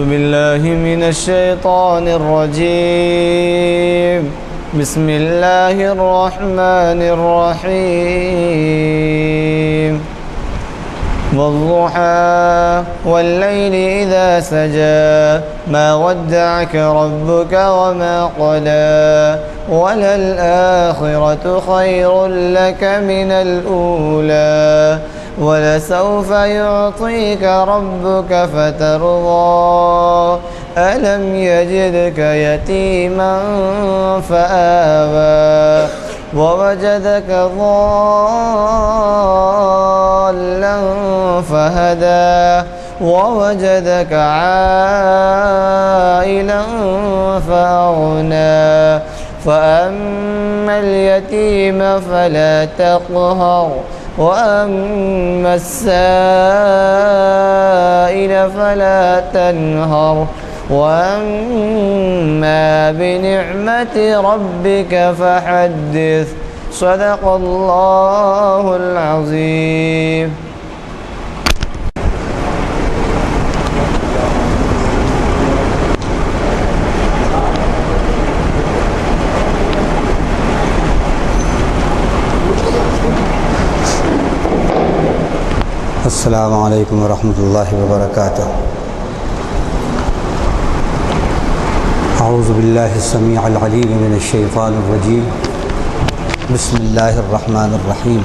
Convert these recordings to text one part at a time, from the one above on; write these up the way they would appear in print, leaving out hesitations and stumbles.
بالله من الشيطان الرجيم. بسم الله الرحمن الرحيم. والضحى والليل إذا سجى ما ودعك ربك وما قلى وللآخرة خير لك من الأولى ولسوف يعطيك ربك فترضى ألم يجدك يتيما فآوى ووجدك ضالا فهدى ووجدك عائلا فأغنى فأما اليتيم فلا تقهر وأما السائل فلا تنهر وأما بنعمة ربك فحدث. صدق الله العظيم. السلام علیکم ورحمۃ اللہ وبرکاتہ. اعوذ باللہ السمیع العلیم من الشیطان الرجیم. بسم اللہ الرحمن الرحیم.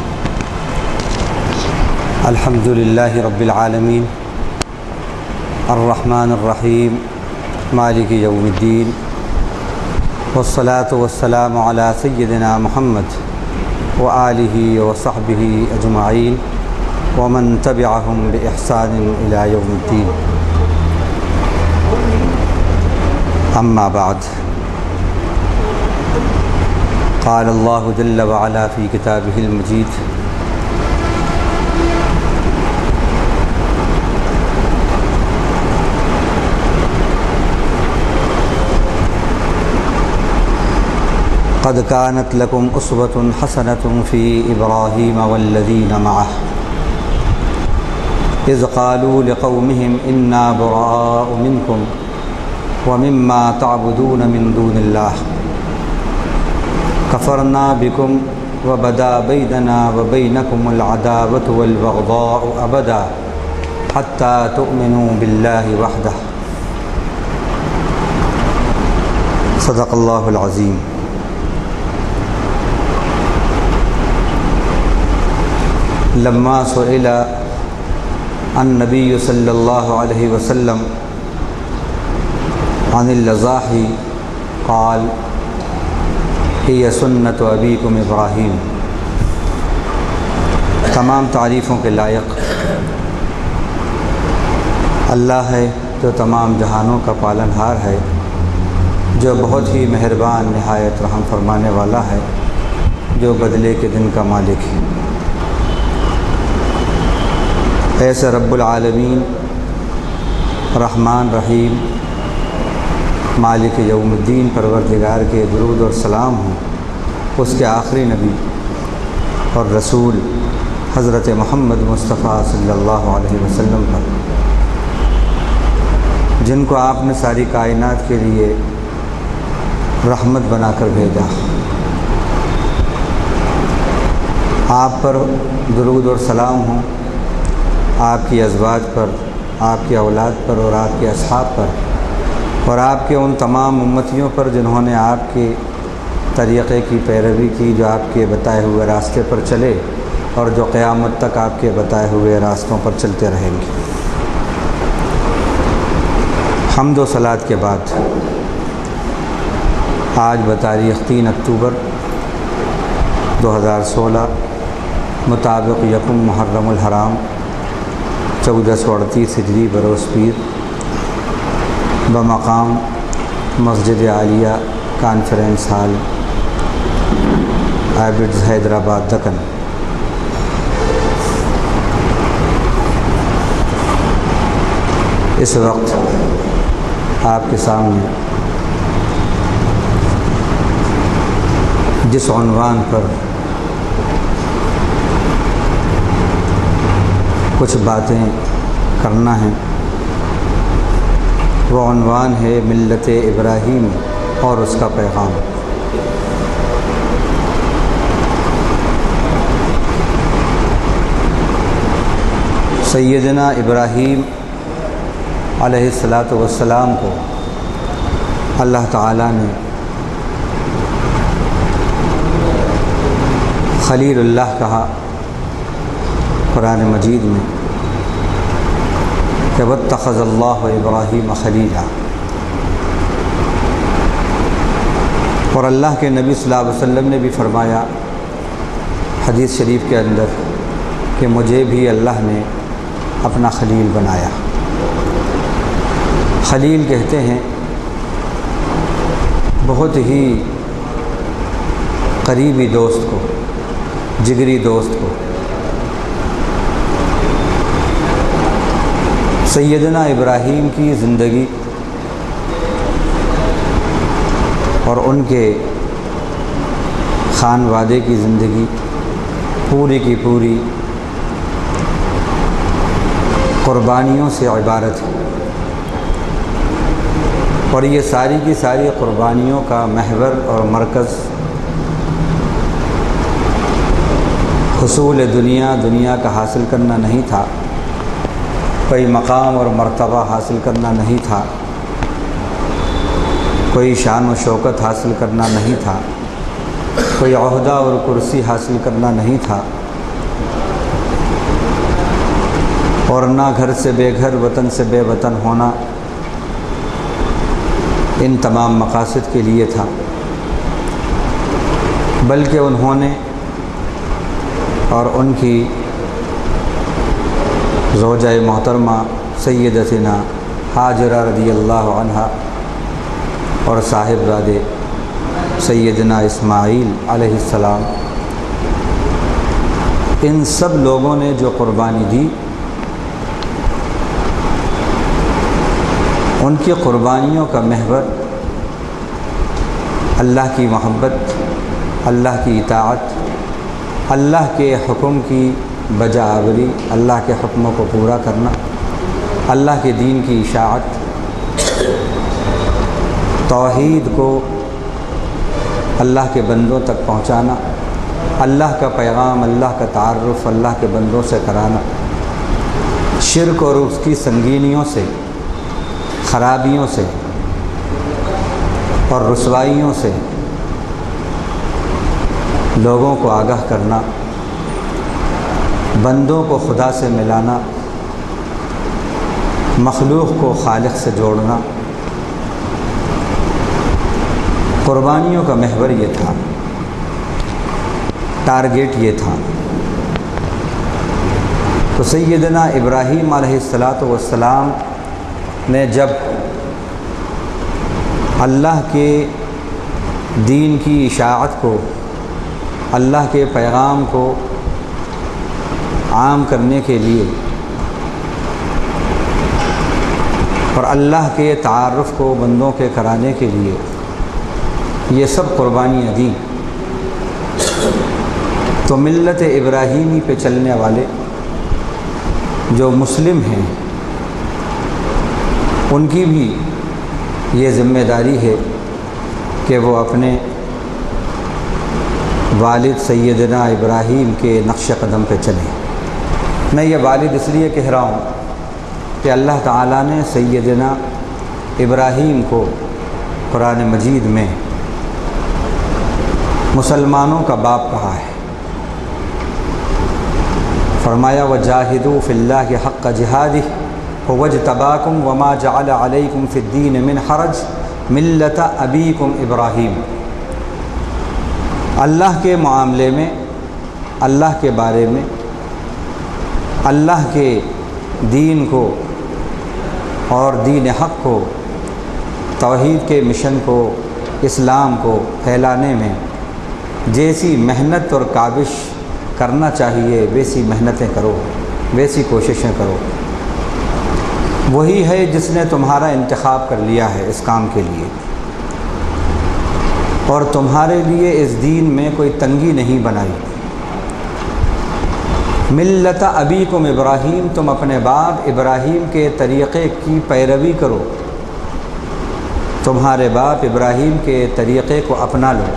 الحمد للہ رب العالمین الرحمن الرحیم مالک یوم الدین والصلاة والسلام علی سیدنا محمد وآلہ وصحبہ اجمعین ومن تبعهم بإحسان إلى يوم الدين. أما بعد، قال الله جل وعلا في كتابه المجيد: قد كانت لكم أسوة حسنة في إبراهيم والذين معه إذ قالوا لقومهم إنا براء منكم ومما تعبدون من دون الله كفرنا بكم وبدا بيننا وبينكم العداوة والبغضاء أبدا حتى تؤمنوا بالله وحده. صدق الله العظيم. لما سئل النبی صلی اللہ علیہ وسلم عن الاضاحی قال ہی سنت ابیکم ابراہیم. تمام تعریفوں کے لائق اللہ ہے جو تمام جہانوں کا پالن ہار ہے، جو بہت ہی مہربان نہایت رحم فرمانے والا ہے، جو بدلے کے دن کا مالک ہے. ایسے رب العالمین رحمان رحیم مالک یوم الدین پروردگار کے درود اور سلام ہوں اس کے آخری نبی اور رسول حضرت محمد مصطفیٰ صلی اللہ علیہ وسلم پر، جن کو آپ نے ساری کائنات کے لیے رحمت بنا کر بھیجا. آپ پر درود اور سلام ہوں، آپ کی ازواج پر، آپ کی اولاد پر اور آپ کے اصحاب پر، اور آپ کے ان تمام امتیوں پر جنہوں نے آپ کے طریقے کی پیروی کی، جو آپ کے بتائے ہوئے راستے پر چلے اور جو قیامت تک آپ کے بتائے ہوئے راستوں پر چلتے رہیں گے. حمد و صلات کے بعد آج بتاریخ 3 اکتوبر 2016 مطابق یکم محرم الحرام 1438 ہجری بروز پیر بمقام مسجد عالیہ کانفرنس ہال ایبٹز حیدرآباد دکن. اس وقت آپ کے سامنے جس عنوان پر کچھ باتیں کرنا ہیں وہ عنوان ہے ملت ابراہیم اور اس کا پیغام۔ سیدنا ابراہیم علیہ السلام کو اللہ تعالیٰ نے خلیل اللہ کہا قرآن مجید میں کہ واتخذ اللہ ابراہیم خلیلا، اور اللہ کے نبی صلی اللہ علیہ وسلم نے بھی فرمایا حدیث شریف کے اندر کہ مجھے بھی اللہ نے اپنا خلیل بنایا۔ خلیل کہتے ہیں بہت ہی قریبی دوست کو، جگری دوست کو۔ سیدنا ابراہیم کی زندگی اور ان کے خانوادے کی زندگی پوری کی پوری قربانیوں سے عبارت ہے، اور یہ ساری کی ساری قربانیوں کا محور اور مرکز حصول دنیا کا حاصل کرنا نہیں تھا، کوئی مقام اور مرتبہ حاصل کرنا نہیں تھا، کوئی شان و شوکت حاصل کرنا نہیں تھا، کوئی عہدہ اور کرسی حاصل کرنا نہیں تھا، اور نہ گھر سے بے گھر، وطن سے بے وطن ہونا ان تمام مقاصد کے لیے تھا، بلکہ انہوں نے اور ان کی زوجہ محترمہ سیدتنا ہاجرہ رضی اللہ عنہا اور صاحبزادے سیدنا اسماعیل علیہ السلام، ان سب لوگوں نے جو قربانی دی، ان کی قربانیوں کا محور اللہ کی محبت، اللہ کی اطاعت، اللہ کے حکم کی بجا آوری، اللہ کے حکموں کو پورا کرنا، اللہ کے دین کی اشاعت، توحید کو اللہ کے بندوں تک پہنچانا، اللہ کا پیغام، اللہ کا تعارف اللہ کے بندوں سے کرانا، شرک اور اس کی سنگینیوں سے، خرابیوں سے اور رسوائیوں سے لوگوں کو آگاہ کرنا، بندوں کو خدا سے ملانا، مخلوق کو خالق سے جوڑنا، قربانیوں کا محور یہ تھا، ٹارگیٹ یہ تھا۔ تو سیدنا ابراہیم علیہ السلام نے جب اللہ کے دین کی اشاعت کو، اللہ کے پیغام کو عام کرنے کے لیے اور اللہ کے تعارف کو بندوں کے کرانے کے لیے یہ سب قربانیاں دیں، تو ملت ابراہیمی پہ چلنے والے جو مسلم ہیں ان کی بھی یہ ذمہ داری ہے کہ وہ اپنے والد سیدنا ابراہیم کے نقش قدم پہ چلیں۔ میں یہ والد اس لیے کہہ رہا ہوں کہ اللہ تعالیٰ نے سیدنا ابراہیم کو قرآن مجید میں مسلمانوں کا باپ کہا ہے۔ فرمایا وَجَاهِدُوا فِي اللَّهِ حَقَّ جِهَادِهِ هُوَ اجْتَبَاكُمْ وَمَا جَعَلَ عَلَيْكُمْ فِي الدِّينِ مِنْ حَرَجٍ مِلَّةَ أَبِيكُمْ إِبْرَاهِيمَ۔ اللہ کے معاملے میں، اللہ کے بارے میں، اللہ کے دین کو اور دین حق کو، توحید کے مشن کو، اسلام کو پھیلانے میں جیسی محنت اور کاوش کرنا چاہیے ویسی محنتیں کرو، ویسی کوششیں کرو۔ وہی ہے جس نے تمہارا انتخاب کر لیا ہے اس کام کے لیے، اور تمہارے لیے اس دین میں کوئی تنگی نہیں بنائی۔ ملت ابیکم ابراہیم، تم اپنے باپ ابراہیم کے طریقے کی پیروی کرو، تمہارے باپ ابراہیم کے طریقے کو اپنا لو۔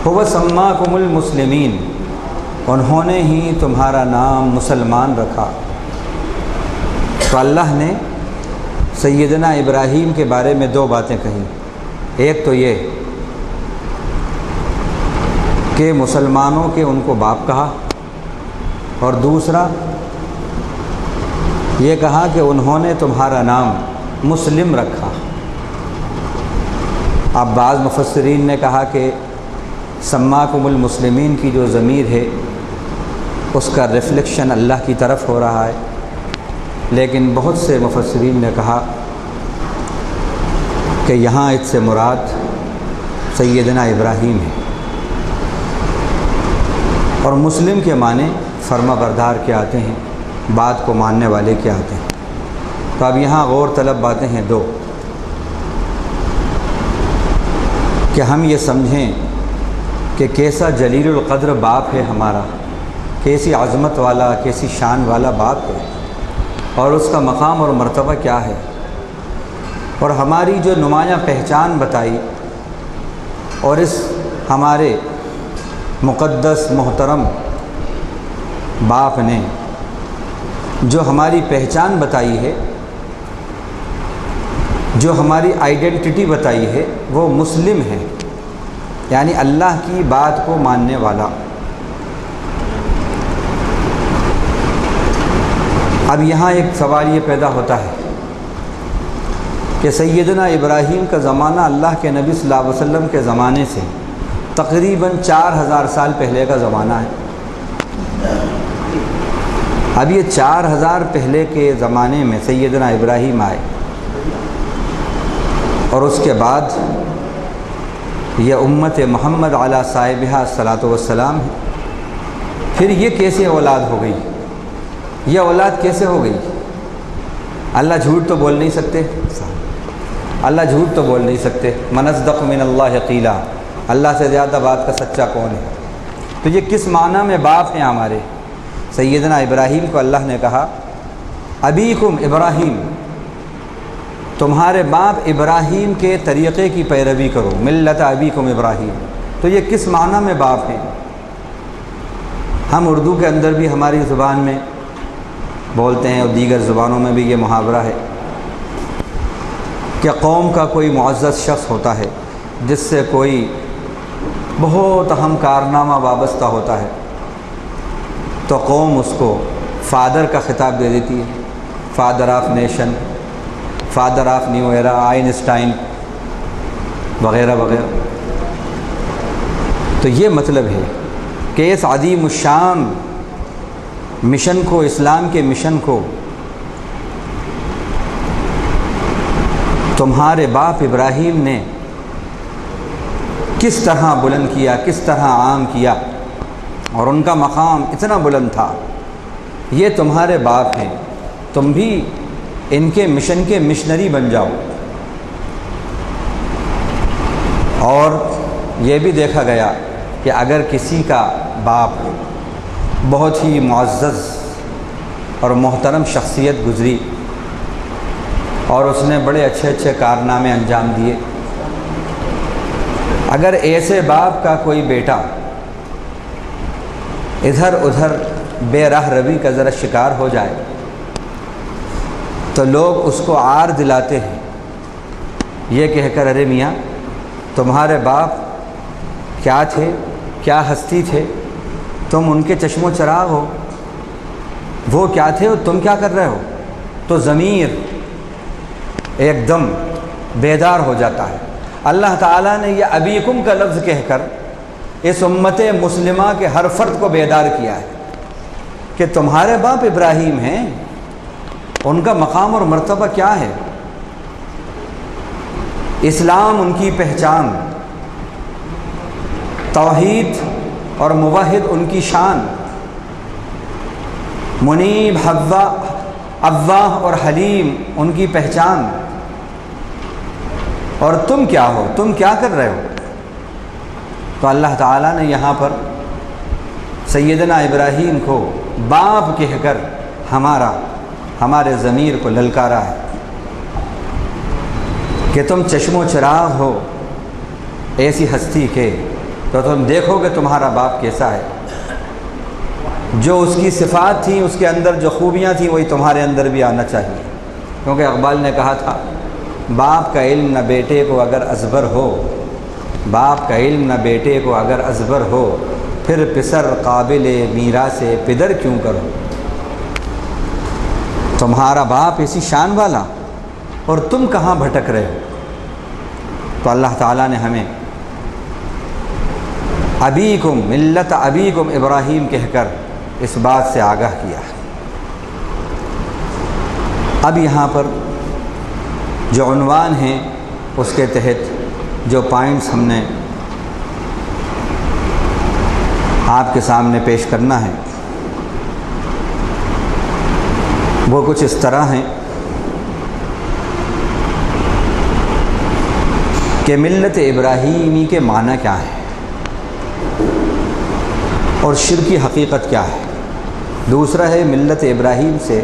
هو سماکم المسلمین، انہوں نے ہی تمہارا نام مسلمان رکھا۔ تو اللہ نے سیدنا ابراہیم کے بارے میں دو باتیں کہیں، ایک تو یہ کہ مسلمانوں کے ان کو باپ کہا، اور دوسرا یہ کہا کہ انہوں نے تمہارا نام مسلم رکھا۔ اب بعض مفسرین نے کہا کہ سماکم المسلمین کی جو ضمیر ہے اس کا ریفلیکشن اللہ کی طرف ہو رہا ہے، لیکن بہت سے مفسرین نے کہا کہ یہاں اس سے مراد سیدنا ابراہیم ہے، اور مسلم کے معنی فرما بردار کے آتے ہیں، بات کو ماننے والے کے آتے ہیں۔ تو اب یہاں غور طلب باتیں ہیں دو، کہ ہم یہ سمجھیں کہ کیسا جلیل القدر باپ ہے ہمارا، کیسی عظمت والا، کیسی شان والا باپ ہے، اور اس کا مقام اور مرتبہ کیا ہے، اور ہماری جو نمایاں پہچان بتائی، اور اس ہمارے مقدس محترم باپ نے جو ہماری پہچان بتائی ہے، جو ہماری آئیڈینٹی بتائی ہے، وہ مسلم ہے، یعنی اللہ کی بات کو ماننے والا۔ اب یہاں ایک سوال یہ پیدا ہوتا ہے کہ سیدنا ابراہیم کا زمانہ اللہ کے نبی صلی اللہ علیہ وسلم کے زمانے سے تقریباً 4000 سال پہلے کا زمانہ ہے۔ اب یہ 4000 پہلے کے زمانے میں سیدنا ابراہیم آئے، اور اس کے بعد یہ امت محمد علیہ صاحبہ الصلاۃ والسلام ہے۔ پھر یہ کیسے اولاد ہو گئی؟ یہ اولاد کیسے ہو گئی؟ اللہ جھوٹ تو بول نہیں سکتے، اللہ جھوٹ تو بول نہیں سکتے۔ من اصدق من اللہ قیلا، اللہ سے زیادہ بات کا سچا کون ہے؟ تو یہ کس معنی میں باپ ہیں ہمارے؟ سیدنا ابراہیم کو اللہ نے کہا ابیکم ابراہیم، تمہارے باپ ابراہیم کے طریقے کی پیروی کرو، ملت ابیکم ابراہیم۔ تو یہ کس معنی میں باپ ہیں؟ ہم اردو کے اندر بھی ہماری زبان میں بولتے ہیں، اور دیگر زبانوں میں بھی یہ محاورہ ہے کہ قوم کا کوئی معزز شخص ہوتا ہے جس سے کوئی بہت اہم کارنامہ وابستہ ہوتا ہے، تو قوم اس کو فادر کا خطاب دے دیتی ہے، father of nation, father of new era, Einstein وغیرہ وغیرہ۔ تو یہ مطلب ہے کہ اس عظیم الشان مشن کو، اسلام کے مشن کو تمہارے باپ ابراہیم نے کس طرح بلند کیا، کس طرح عام کیا، اور ان کا مقام اتنا بلند تھا۔ یہ تمہارے باپ ہیں، تم بھی ان کے مشن کے مشنری بن جاؤ۔ اور یہ بھی دیکھا گیا کہ اگر کسی کا باپ بہت ہی معزز اور محترم شخصیت گزری اور اس نے بڑے اچھے اچھے کارنامے انجام دیے، اگر ایسے باپ کا کوئی بیٹا ادھر ادھر بے راہ روی کا ذرا شکار ہو جائے تو لوگ اس کو عار دلاتے ہیں، یہ کہہ کر ارے میاں تمہارے باپ کیا تھے، کیا ہستی تھے، تم ان کے چشم و چراغ ہو، وہ کیا تھے اور تم کیا کر رہے ہو؟ تو ضمیر ایک دم بیدار ہو جاتا ہے۔ اللہ تعالیٰ نے یہ ابیکم کا لفظ کہہ کر اس امت مسلمہ کے ہر فرد کو بیدار کیا ہے کہ تمہارے باپ ابراہیم ہیں، ان کا مقام اور مرتبہ کیا ہے، اسلام ان کی پہچان، توحید اور موحد ان کی شان، منیب اواہ اور حلیم ان کی پہچان، اور تم کیا ہو، تم کیا کر رہے ہو؟ تو اللہ تعالیٰ نے یہاں پر سیدنا ابراہیم کو باپ کہہ کر ہمارے ضمیر کو للکارا ہے کہ تم چشم و چراغ ہو ایسی ہستی کے، تو تم دیکھو کہ تمہارا باپ کیسا ہے، جو اس کی صفات تھیں، اس کے اندر جو خوبیاں تھیں وہی تمہارے اندر بھی آنا چاہیے۔ کیونکہ اقبال نے کہا تھا باپ کا علم نہ بیٹے کو اگر ازبر ہو، باپ کا علم نہ بیٹے کو اگر ازبر ہو، پھر پسر قابل میراث پدر کیوں کرو۔ تمہارا باپ ایسی شان والا اور تم کہاں بھٹک رہے ہو۔ تو اللہ تعالیٰ نے ہمیں ابیکم ملت ابیکم ابراہیم کہہ کر اس بات سے آگاہ کیا۔ اب یہاں پر جو عنوان ہیں اس کے تحت جو پوائنٹس ہم نے آپ کے سامنے پیش کرنا ہے وہ کچھ اس طرح ہیں کہ ملت ابراہیمی کے معنی کیا ہے اور شرک کی حقیقت کیا ہے۔ دوسرا ہے ملت ابراہیم سے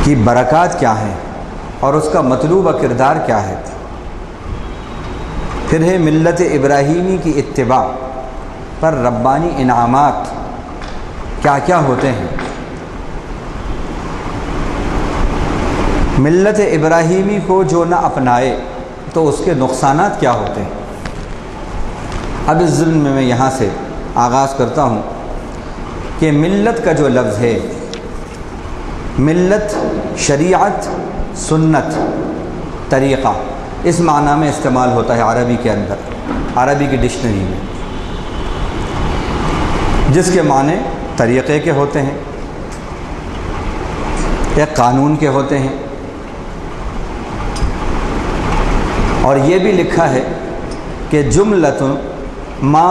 کی برکات کیا ہیں اور اس کا مطلوبہ کردار کیا ہے۔ پھر ہے ملت ابراہیمی کی اتباع پر ربانی انعامات کیا کیا ہوتے ہیں۔ ملت ابراہیمی کو جو نہ اپنائے تو اس کے نقصانات کیا ہوتے ہیں۔ اب اس ضمن میں یہاں سے آغاز کرتا ہوں کہ ملت کا جو لفظ ہے، ملت شریعت، سنت، طریقہ، اس معنی میں استعمال ہوتا ہے عربی کے اندر، عربی کی ڈکشنری میں، جس کے معنی طریقے کے ہوتے ہیں، ایک قانون کے ہوتے ہیں، اور یہ بھی لکھا ہے کہ جملۃ ما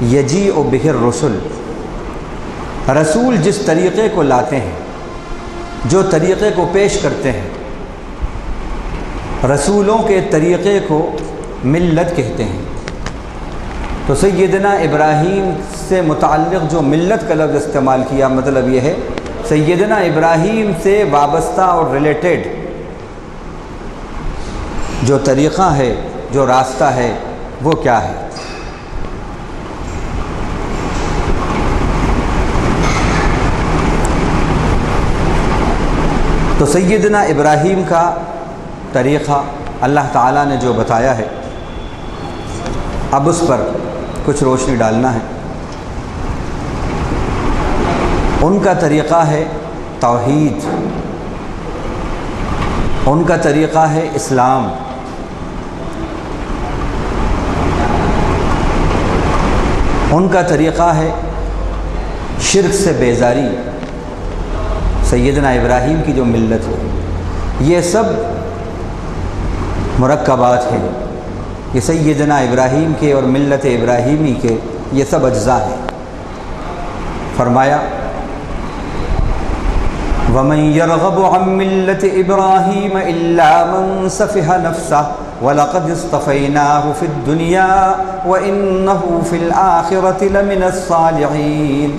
یجیء بہ الرسل، رسول جس طریقے کو لاتے ہیں، جو طریقے کو پیش کرتے ہیں، رسولوں کے طریقے کو ملت کہتے ہیں۔ تو سیدنا ابراہیم سے متعلق جو ملت کا لفظ استعمال کیا، مطلب یہ ہے سیدنا ابراہیم سے وابستہ اور ریلیٹڈ جو طریقہ ہے، جو راستہ ہے، وہ کیا ہے۔ تو سیدنا ابراہیم کا طریقہ اللہ تعالیٰ نے جو بتایا ہے، اب اس پر کچھ روشنی ڈالنا ہے۔ ان کا طریقہ ہے توحید، ان کا طریقہ ہے اسلام، ان کا طریقہ ہے شرک سے بیزاری۔ سیدنا ابراہیم کی جو ملت ہے، یہ سب مرکبات ہیں، یہ سیدنا ابراہیم کے اور ملت ابراہیمی کے یہ سب اجزاء ہیں۔ فرمایا وَمَن يَرْغَبُ عَن مِّلَّةِ إِبْرَاهِيمَ إِلَّا مَن سَفِهَ نَفْسَهُ وَلَقَدِ اصْطَفَيْنَاهُ فِي الدُّنْيَا وَإِنَّهُ فِي الْآخِرَةِ لَمِنَ الصَّالِحِينَ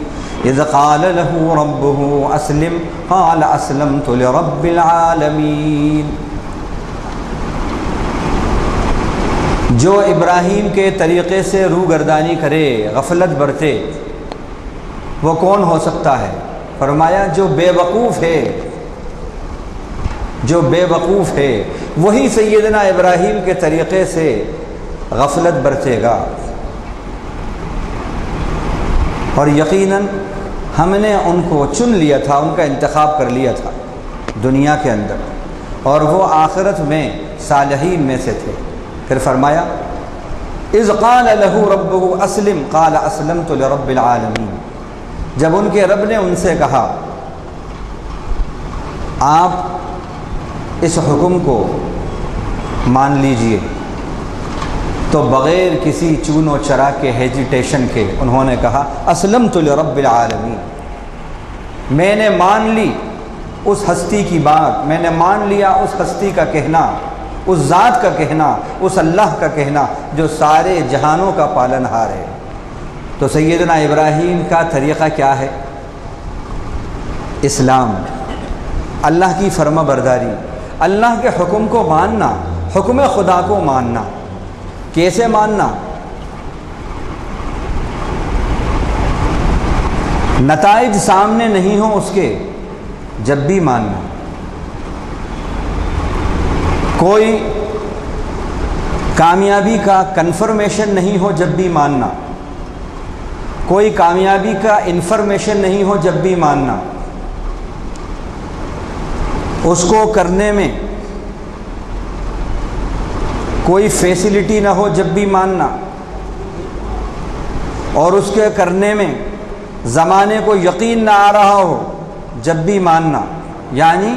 إِذْ قَالَ لَهُ رَبُّهُ أَسْلِمْ قَالَ أَسْلَمْتُ لِرَبِّ الْعَالَمِينَ۔ جو ابراہیم کے طریقے سے روگردانی کرے، غفلت برتے، وہ کون ہو سکتا ہے؟ فرمایا جو بے وقوف ہے، جو بے وقوف ہے وہی سیدنا ابراہیم کے طریقے سے غفلت برتے گا۔ اور یقیناً ہم نے ان کو چن لیا تھا، ان کا انتخاب کر لیا تھا دنیا کے اندر، اور وہ آخرت میں صالحین میں سے تھے۔ پھر فرمایا اذ قال له ربه اسلم قال اسلمت لرب العالمین، جب ان کے رب نے ان سے کہا آپ اس حکم کو مان لیجئے، تو بغیر کسی چون و چرا کے ہیجیٹیشن کے انہوں نے کہا اسلمت لرب العالمین، میں نے مان لی اس ہستی کی بات، میں نے مان لیا اس ہستی کا کہنا، اس ذات کا کہنا، اس اللہ کا کہنا جو سارے جہانوں کا پالن ہار ہے۔ تو سیدنا ابراہیم کا طریقہ کیا ہے؟ اسلام، اللہ کی فرما برداری، اللہ کے حکم کو ماننا، حکم خدا کو ماننا۔ کیسے ماننا؟ نتائج سامنے نہیں ہوں اس کے، جب بھی ماننا۔ کوئی کامیابی کا کنفرمیشن نہیں ہو جب بھی ماننا، کوئی کامیابی کا انفارمیشن نہیں ہو جب بھی ماننا، اس کو کرنے میں کوئی فیسلٹی نہ ہو جب بھی ماننا، اور اس کے کرنے میں زمانے کو یقین نہ آ رہا ہو جب بھی ماننا۔ یعنی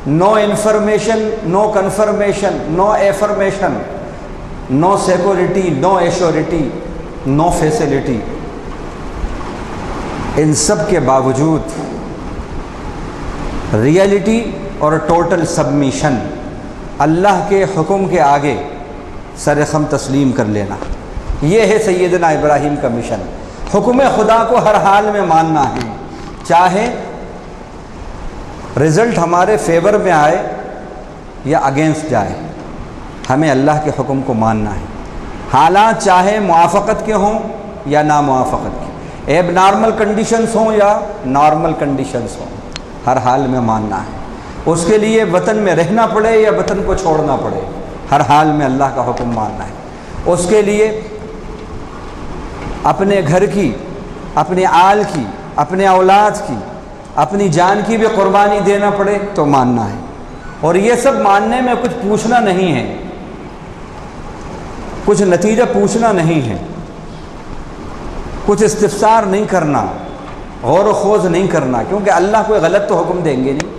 نو انفارمیشن، نو کنفرمیشن، نو ایفرمیشن، نو سیکورٹی، نو ایشورٹی، نو فیسلٹی، ان سب کے باوجود ریئلٹی اور ٹوٹل سبمیشن، اللہ کے حکم کے آگے سر خم تسلیم کر لینا، یہ ہے سیدنا ابراہیم کا مشن۔ حکم خدا کو ہر حال میں ماننا ہے، چاہے رزلٹ ہمارے فیور میں آئے یا اگینسٹ جائے، ہمیں اللہ کے حکم کو ماننا ہے، حالات چاہے موافقت کے ہوں یا ناموافقت کے، ایب نارمل کنڈیشنز ہوں یا نارمل کنڈیشنز ہوں، ہر حال میں ماننا ہے۔ اس کے لیے وطن میں رہنا پڑے یا وطن کو چھوڑنا پڑے، ہر حال میں اللہ کا حکم ماننا ہے۔ اس کے لیے اپنے گھر کی، اپنے آل کی، اپنے اولاد کی، اپنی جان کی بھی قربانی دینا پڑے تو ماننا ہے۔ اور یہ سب ماننے میں کچھ پوچھنا نہیں ہے، کچھ نتیجہ پوچھنا نہیں ہے، کچھ استفسار نہیں کرنا، غور و خوض نہیں کرنا، کیونکہ اللہ کوئی غلط تو حکم دیں گے نہیں۔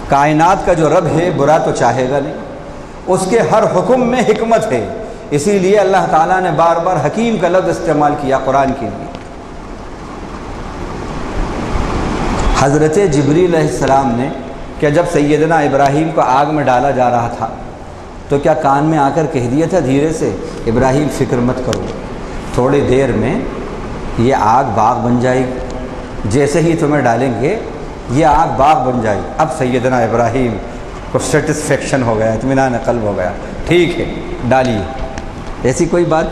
کائنات کا جو رب ہے برا تو چاہے گا نہیں، اس کے ہر حکم میں حکمت ہے، اسی لیے اللہ تعالیٰ نے بار بار حکیم کا لفظ استعمال کیا قرآن کے لیے۔ حضرت جبریل علیہ السلام نے کہ جب سیدنا ابراہیم کو آگ میں ڈالا جا رہا تھا تو کیا کان میں آ کر کہہ دیا تھا دھیرے سے، ابراہیم فکر مت کرو، تھوڑی دیر میں یہ آگ باغ بن جائے گی، جیسے ہی تمہیں ڈالیں گے یہ آگ باغ بن جائے گی۔ اب سیدنا ابراہیم کو سیٹسفیکشن ہو گیا، اطمینان قلب ہو گیا، ٹھیک ہے ڈالیے۔ ایسی کوئی بات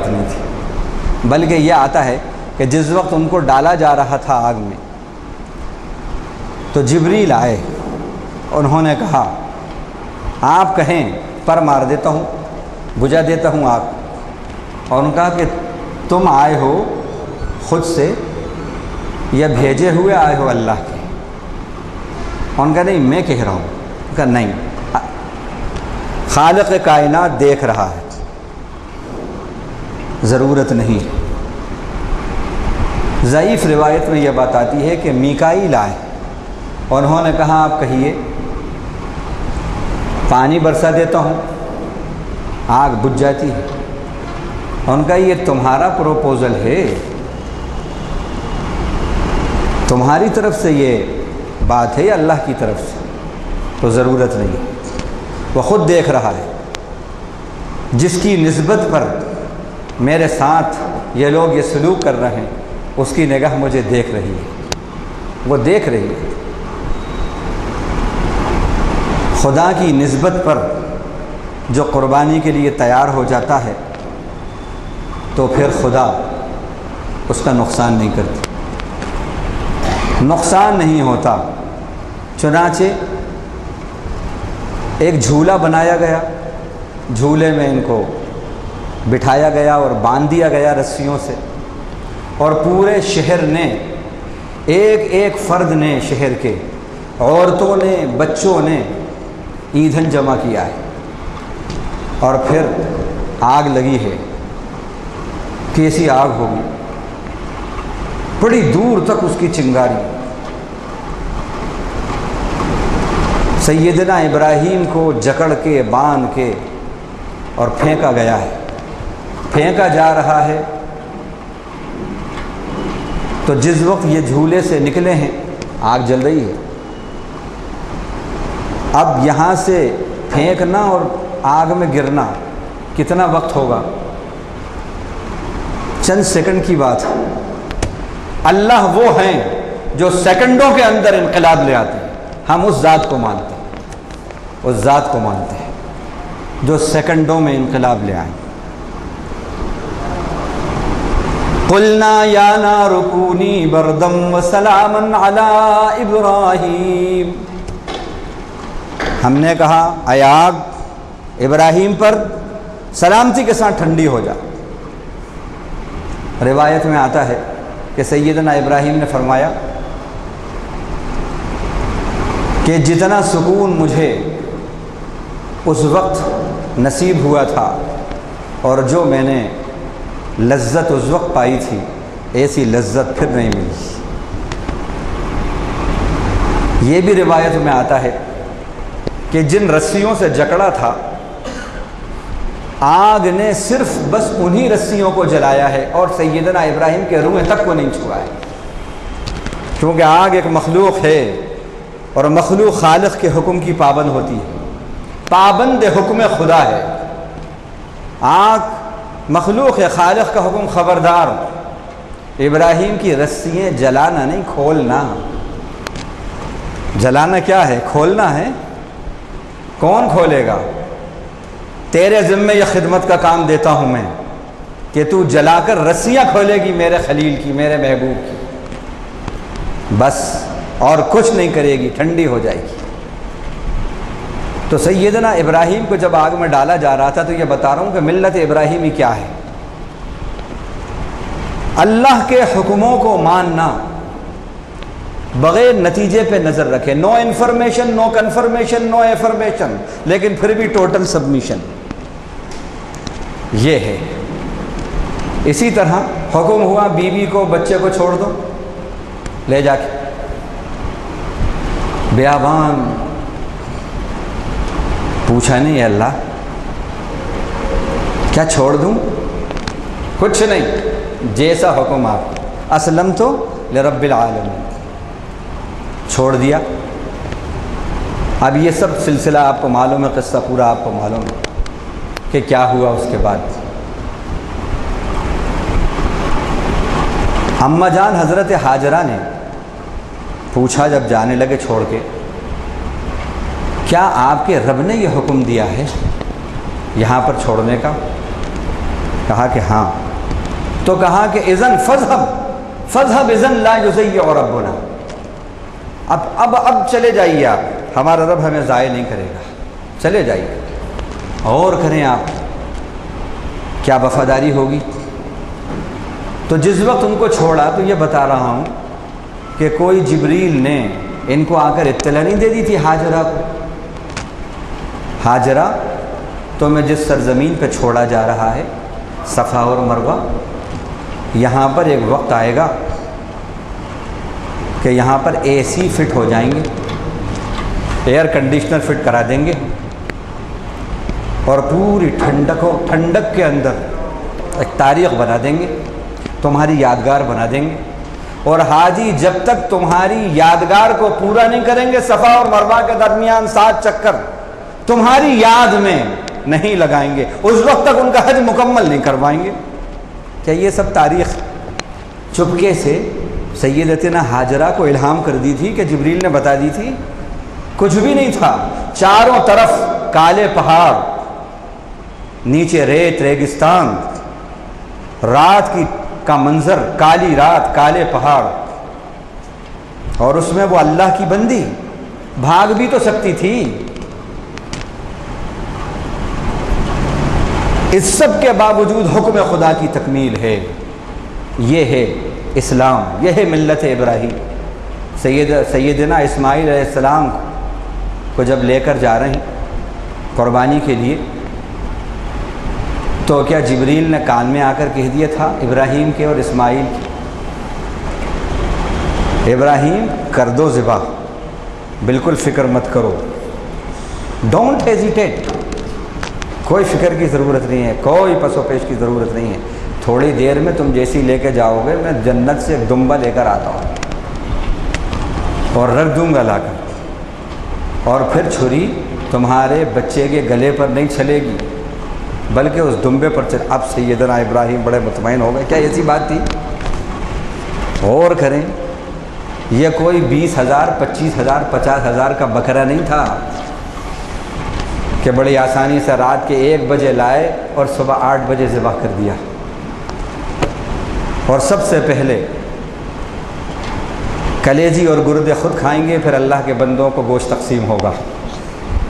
نہیں تھی، بلکہ یہ آتا ہے کہ جس وقت ان کو ڈالا جا رہا تھا آگ میں تو جبریل آئے، انہوں نے کہا آپ کہیں پر مار دیتا ہوں، بجھا دیتا ہوں آگ، اور انہوں نے کہا کہ تم آئے ہو خود سے یا بھیجے ہوئے آئے ہو اللہ کے؟ اور ان کا نہیں میں کہہ رہا ہوں، ان کا نہیں، خالق کائنات دیکھ رہا ہے، ضرورت نہیں۔ ضعیف روایت میں یہ بات آتی ہے کہ میکائیل آئے اور انہوں نے کہا آپ کہیے پانی برسا دیتا ہوں، آگ بجھ جاتی ہے۔ ان کا یہ تمہارا پروپوزل ہے، تمہاری طرف سے یہ بات ہے یا اللہ کی طرف سے؟ تو ضرورت نہیں، وہ خود دیکھ رہا ہے۔ جس کی نسبت پر میرے ساتھ یہ لوگ یہ سلوک کر رہے ہیں اس کی نگاہ مجھے دیکھ رہی ہے، وہ دیکھ رہی ہے۔ خدا کی نسبت پر جو قربانی کے لیے تیار ہو جاتا ہے تو پھر خدا اس کا نقصان نہیں کرتی، نقصان نہیں ہوتا۔ چنانچہ ایک جھولا بنایا گیا، جھولے میں ان کو بٹھایا گیا اور باندھ دیا گیا رسیوں سے، اور پورے شہر نے، ایک ایک فرد نے، شہر کے عورتوں نے، بچوں نے ایندھن جمع کیا ہے، اور پھر آگ لگی ہے۔ کیسی آگ ہوگی، بڑی دور تک اس کی چنگاری۔ سیدنا ابراہیم کو جکڑ کے باندھ کے اور پھینکا گیا ہے، پھینکا جا رہا ہے۔ تو جس وقت یہ جھولے سے نکلے ہیں آگ جل رہی ہے، اب یہاں سے پھینکنا اور آگ میں گرنا کتنا وقت ہوگا؟ چند سیکنڈ کی بات ہے۔ اللہ وہ ہیں جو سیکنڈوں کے اندر انقلاب لے آتے ہیں، ہم اس ذات کو مانتے ہیں، اس ذات کو مانتے ہیں جو سیکنڈوں میں انقلاب لے آئیں۔ قلنا یا نار کونی بردم وسلاما علی ابراہیم، ہم نے کہا اے آگ ابراہیم پر سلامتی کے ساتھ ٹھنڈی ہو جا۔ روایت میں آتا ہے کہ سیدنا ابراہیم نے فرمایا کہ جتنا سکون مجھے اس وقت نصیب ہوا تھا اور جو میں نے لذت اس وقت پائی تھی، ایسی لذت پھر نہیں ملی۔ یہ بھی روایت میں آتا ہے کہ جن رسیوں سے جکڑا تھا، آگ نے صرف بس انہی رسیوں کو جلایا ہے اور سیدنا ابراہیم کے روح تک کو نہیں چھوا ہے، کیونکہ آگ ایک مخلوق ہے اور مخلوق خالق کے حکم کی پابند ہوتی ہے، پابند حکم خدا ہے۔ آگ مخلوق ہے، خالق کا حکم خبردار۔ ابراہیم کی رسیاں جلانا نہیں، کھولنا۔ جلانا کیا ہے؟ کھولنا ہے۔ کون کھولے گا؟ تیرے ذمے یہ خدمت کا کام دیتا ہوں میں کہ تو جلا کر رسیاں کھولے گی میرے خلیل کی، میرے محبوب کی، بس اور کچھ نہیں کرے گی، ٹھنڈی ہو جائے گی۔ تو سیدنا ابراہیم کو جب آگ میں ڈالا جا رہا تھا تو یہ بتا رہا ہوں کہ ملت ابراہیمی کیا ہے۔ اللہ کے حکموں کو ماننا، بغیر نتیجے پہ نظر رکھے، نو انفارمیشن، نو کنفرمیشن، نو ایفرمیشن، لیکن پھر بھی ٹوٹل سبمیشن، یہ ہے۔ اسی طرح حکم ہوا بیوی کو، بچے کو چھوڑ دو، لے جا کے بیابان، پوچھا نہیں ہے اللہ کیا چھوڑ دوں؟ کچھ نہیں، جیسا حکم آپ، اسلمت لرب العالمین، چھوڑ دیا۔ اب یہ سب سلسلہ آپ کو معلوم ہے، قصہ پورا آپ کو معلوم ہے کہ کیا ہوا اس کے بعد۔ اماں جان حضرت ہاجرہ نے پوچھا جب جانے لگے چھوڑ کے، کیا آپ کے رب نے یہ حکم دیا ہے یہاں پر چھوڑنے کا؟ کہا کہ ہاں۔ تو کہا کہ اذن فذهب اذن لا یضیع ربنا، اب چلے جائیے آپ، ہمارا رب ہمیں ضائع نہیں کرے گا، چلے جائیے اور کریں آپ، کیا وفاداری ہوگی۔ تو جس وقت ان کو چھوڑا تو یہ بتا رہا ہوں کہ کوئی جبریل نے ان کو آ کر اطلاع نہیں دے دی تھی ہاجرہ کو، ہاجرہ تمہیں جس سرزمین پہ چھوڑا جا رہا ہے، صفا اور مروہ، یہاں پر ایک وقت آئے گا کہ یہاں پر اے سی فٹ ہو جائیں گے، ایئر کنڈیشنر فٹ کرا دیں گے اور پوری ٹھنڈک کے اندر ایک تاریخ بنا دیں گے، تمہاری یادگار بنا دیں گے، اور حاجی جب تک تمہاری یادگار کو پورا نہیں کریں گے، صفا اور مروہ کے درمیان 7 چکر تمہاری یاد میں نہیں لگائیں گے، اس وقت تک ان کا حج مکمل نہیں کروائیں گے۔ کیا یہ سب تاریخ چپکے سے سیدتنا ہاجرہ کو الہام کر دی تھی کہ جبریل نے بتا دی تھی؟ کچھ بھی نہیں تھا، چاروں طرف کالے پہاڑ، نیچے ریت ریگستان، رات کا منظر، کالی رات، کالے پہاڑ، اور اس میں وہ اللہ کی بندی بھاگ بھی تو سکتی تھی۔ اس سب کے باوجود حکم خدا کی تکمیل ہے، یہ ہے اسلام، یہ ہے ملت ابراہیم۔ سیدنا اسماعیل علیہ السلام کو جب لے کر جا رہے ہیں قربانی کے لیے، تو کیا جبریل نے کان میں آ کر کہہ دیا تھا ابراہیم کے اور اسماعیل کے، ابراہیم کر دو ذبح، بالکل فکر مت کرو، ڈونٹ ہیزیٹیٹ، کوئی فکر کی ضرورت نہیں ہے، کوئی پس و پیش کی ضرورت نہیں ہے، تھوڑی دیر میں تم جیسی لے کے جاؤ گے میں جنت سے ایک دمبا لے کر آتا ہوں اور رکھ دوں گا لا کر، اور پھر چھری تمہارے بچے کے گلے پر نہیں چلے گی بلکہ اس دمبے پر چل۔ اب سیدنا ابراہیم بڑے مطمئن ہو گئے، کیا ایسی بات تھی؟ اور کریں، یہ کوئی 20,000 25,000 50,000 کا بکرا نہیں تھا کہ بڑی آسانی سے رات کے 1 بجے لائے اور صبح 8 بجے ذبح کر دیا۔ اور سب سے پہلے کلیجی اور گردے خود کھائیں گے، پھر اللہ کے بندوں کو گوشت تقسیم ہوگا۔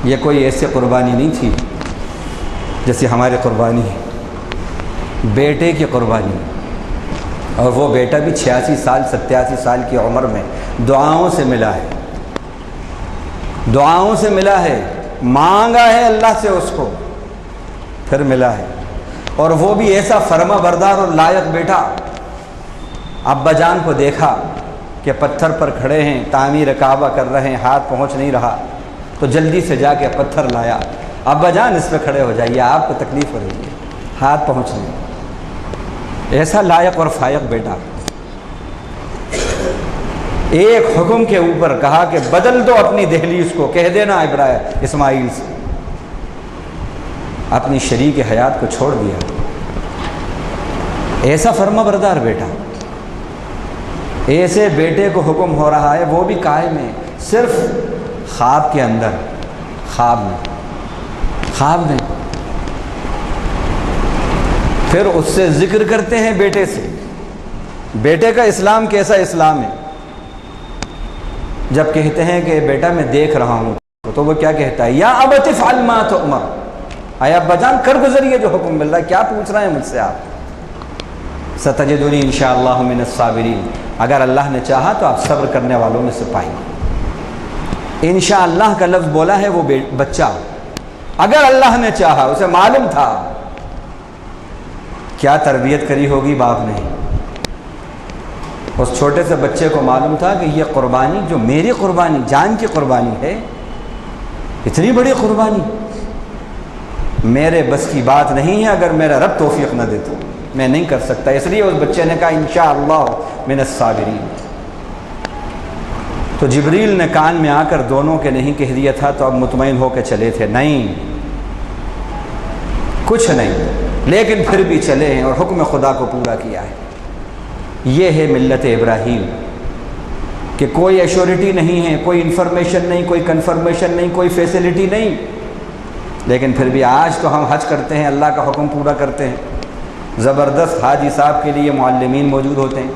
یہ کوئی ایسی قربانی نہیں تھی جیسے ہماری قربانی ہے، بیٹے کی قربانی، اور وہ بیٹا بھی 86 سال 87 سال کی عمر میں دعاؤں سے ملا ہے، دعاؤں سے ملا ہے، مانگا ہے اللہ سے اس کو، پھر ملا ہے۔ اور وہ بھی ایسا فرما بردار اور لائق بیٹا۔ ابا جان کو دیکھا کہ پتھر پر کھڑے ہیں، تعمیر کعبہ کر رہے ہیں، ہاتھ پہنچ نہیں رہا، تو جلدی سے جا کے پتھر لایا۔ ابا جان اس پہ کھڑے ہو جائیے، آپ کو تکلیف ہو رہی ہے، ہاتھ پہنچ نہیں۔ ایسا لائق اور فائق بیٹا، ایک حکم کے اوپر کہا کہ بدل دو اپنی دہلیز کو، کہہ دینا اسماعیل سے، اپنی شریک حیات کو چھوڑ دیا۔ ایسا فرما بردار بیٹا، ایسے بیٹے کو حکم ہو رہا ہے، وہ بھی قائم ہے، صرف خواب کے اندر، خواب میں پھر اس سے ذکر کرتے ہیں بیٹے سے، بیٹے کا اسلام کیسا اسلام ہے۔ جب کہتے ہیں کہ بیٹا میں دیکھ رہا ہوں، تو وہ کیا کہتا ہے؟ یا ابت افعل ما تؤمر، اے ابا جان کر گزریے جو حکم مل رہا ہے، کیا پوچھ رہے ہیں مجھ سے آپ؟ ستجدنی انشاءاللہ من الصابرین، اگر اللہ نے چاہا تو آپ صبر کرنے والوں میں سے پائیں گے۔ انشاءاللہ کا لفظ بولا ہے وہ بچہ، اگر اللہ نے چاہا، اسے معلوم تھا۔ کیا تربیت کری ہوگی باپ نے، اس چھوٹے سے بچے کو معلوم تھا کہ یہ قربانی جو میری قربانی، جان کی قربانی ہے، اتنی بڑی قربانی میرے بس کی بات نہیں ہے، اگر میرا رب توفیق نہ دے تو میں نہیں کر سکتا۔ اس لیے اس بچے نے کہا انشاءاللہ من الصابرین۔ تو جبریل نے کان میں آ کر دونوں کے نہیں کہہ دیا تھا، تو اب مطمئن ہو کے چلے تھے، نہیں کچھ نہیں، لیکن پھر بھی چلے ہیں اور حکم خدا کو پورا کیا ہے۔ یہ ہے ملت ابراہیم، کہ کوئی ایشورٹی نہیں ہے، کوئی انفارمیشن نہیں، کوئی کنفرمیشن نہیں، کوئی فیسلٹی نہیں، لیکن پھر بھی آج تو ہم حج کرتے ہیں، اللہ کا حکم پورا کرتے ہیں۔ زبردست حاجی صاحب کے لیے معلمین موجود ہوتے ہیں،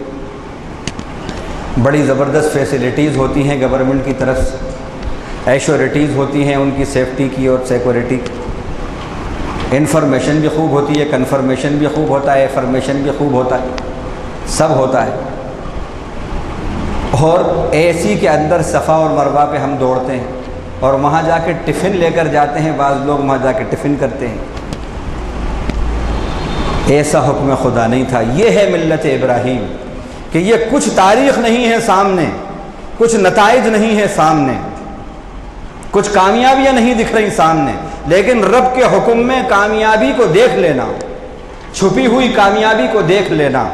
بڑی زبردست فیسلٹیز ہوتی ہیں گورنمنٹ کی طرف سے، ایشورٹیز ہوتی ہیں ان کی سیفٹی کی اور سیکورٹی کی، انفارمیشن بھی خوب ہوتی ہے، کنفرمیشن بھی خوب ہوتا ہے، ایفرمیشن بھی خوب ہوتا ہے، سب ہوتا ہے۔ اور اے سی کے اندر صفا اور مروہ پہ ہم دوڑتے ہیں، اور وہاں جا کے ٹفن لے کر جاتے ہیں، بعض لوگ وہاں جا کے ٹفن کرتے ہیں۔ ایسا حکم خدا نہیں تھا۔ یہ ہے ملت ابراہیم، کہ یہ کچھ تاریخ نہیں ہے سامنے، کچھ نتائج نہیں ہے سامنے، کچھ کامیابیاں نہیں دکھ رہی سامنے، لیکن رب کے حکم میں کامیابی کو دیکھ لینا، چھپی ہوئی کامیابی کو دیکھ لینا،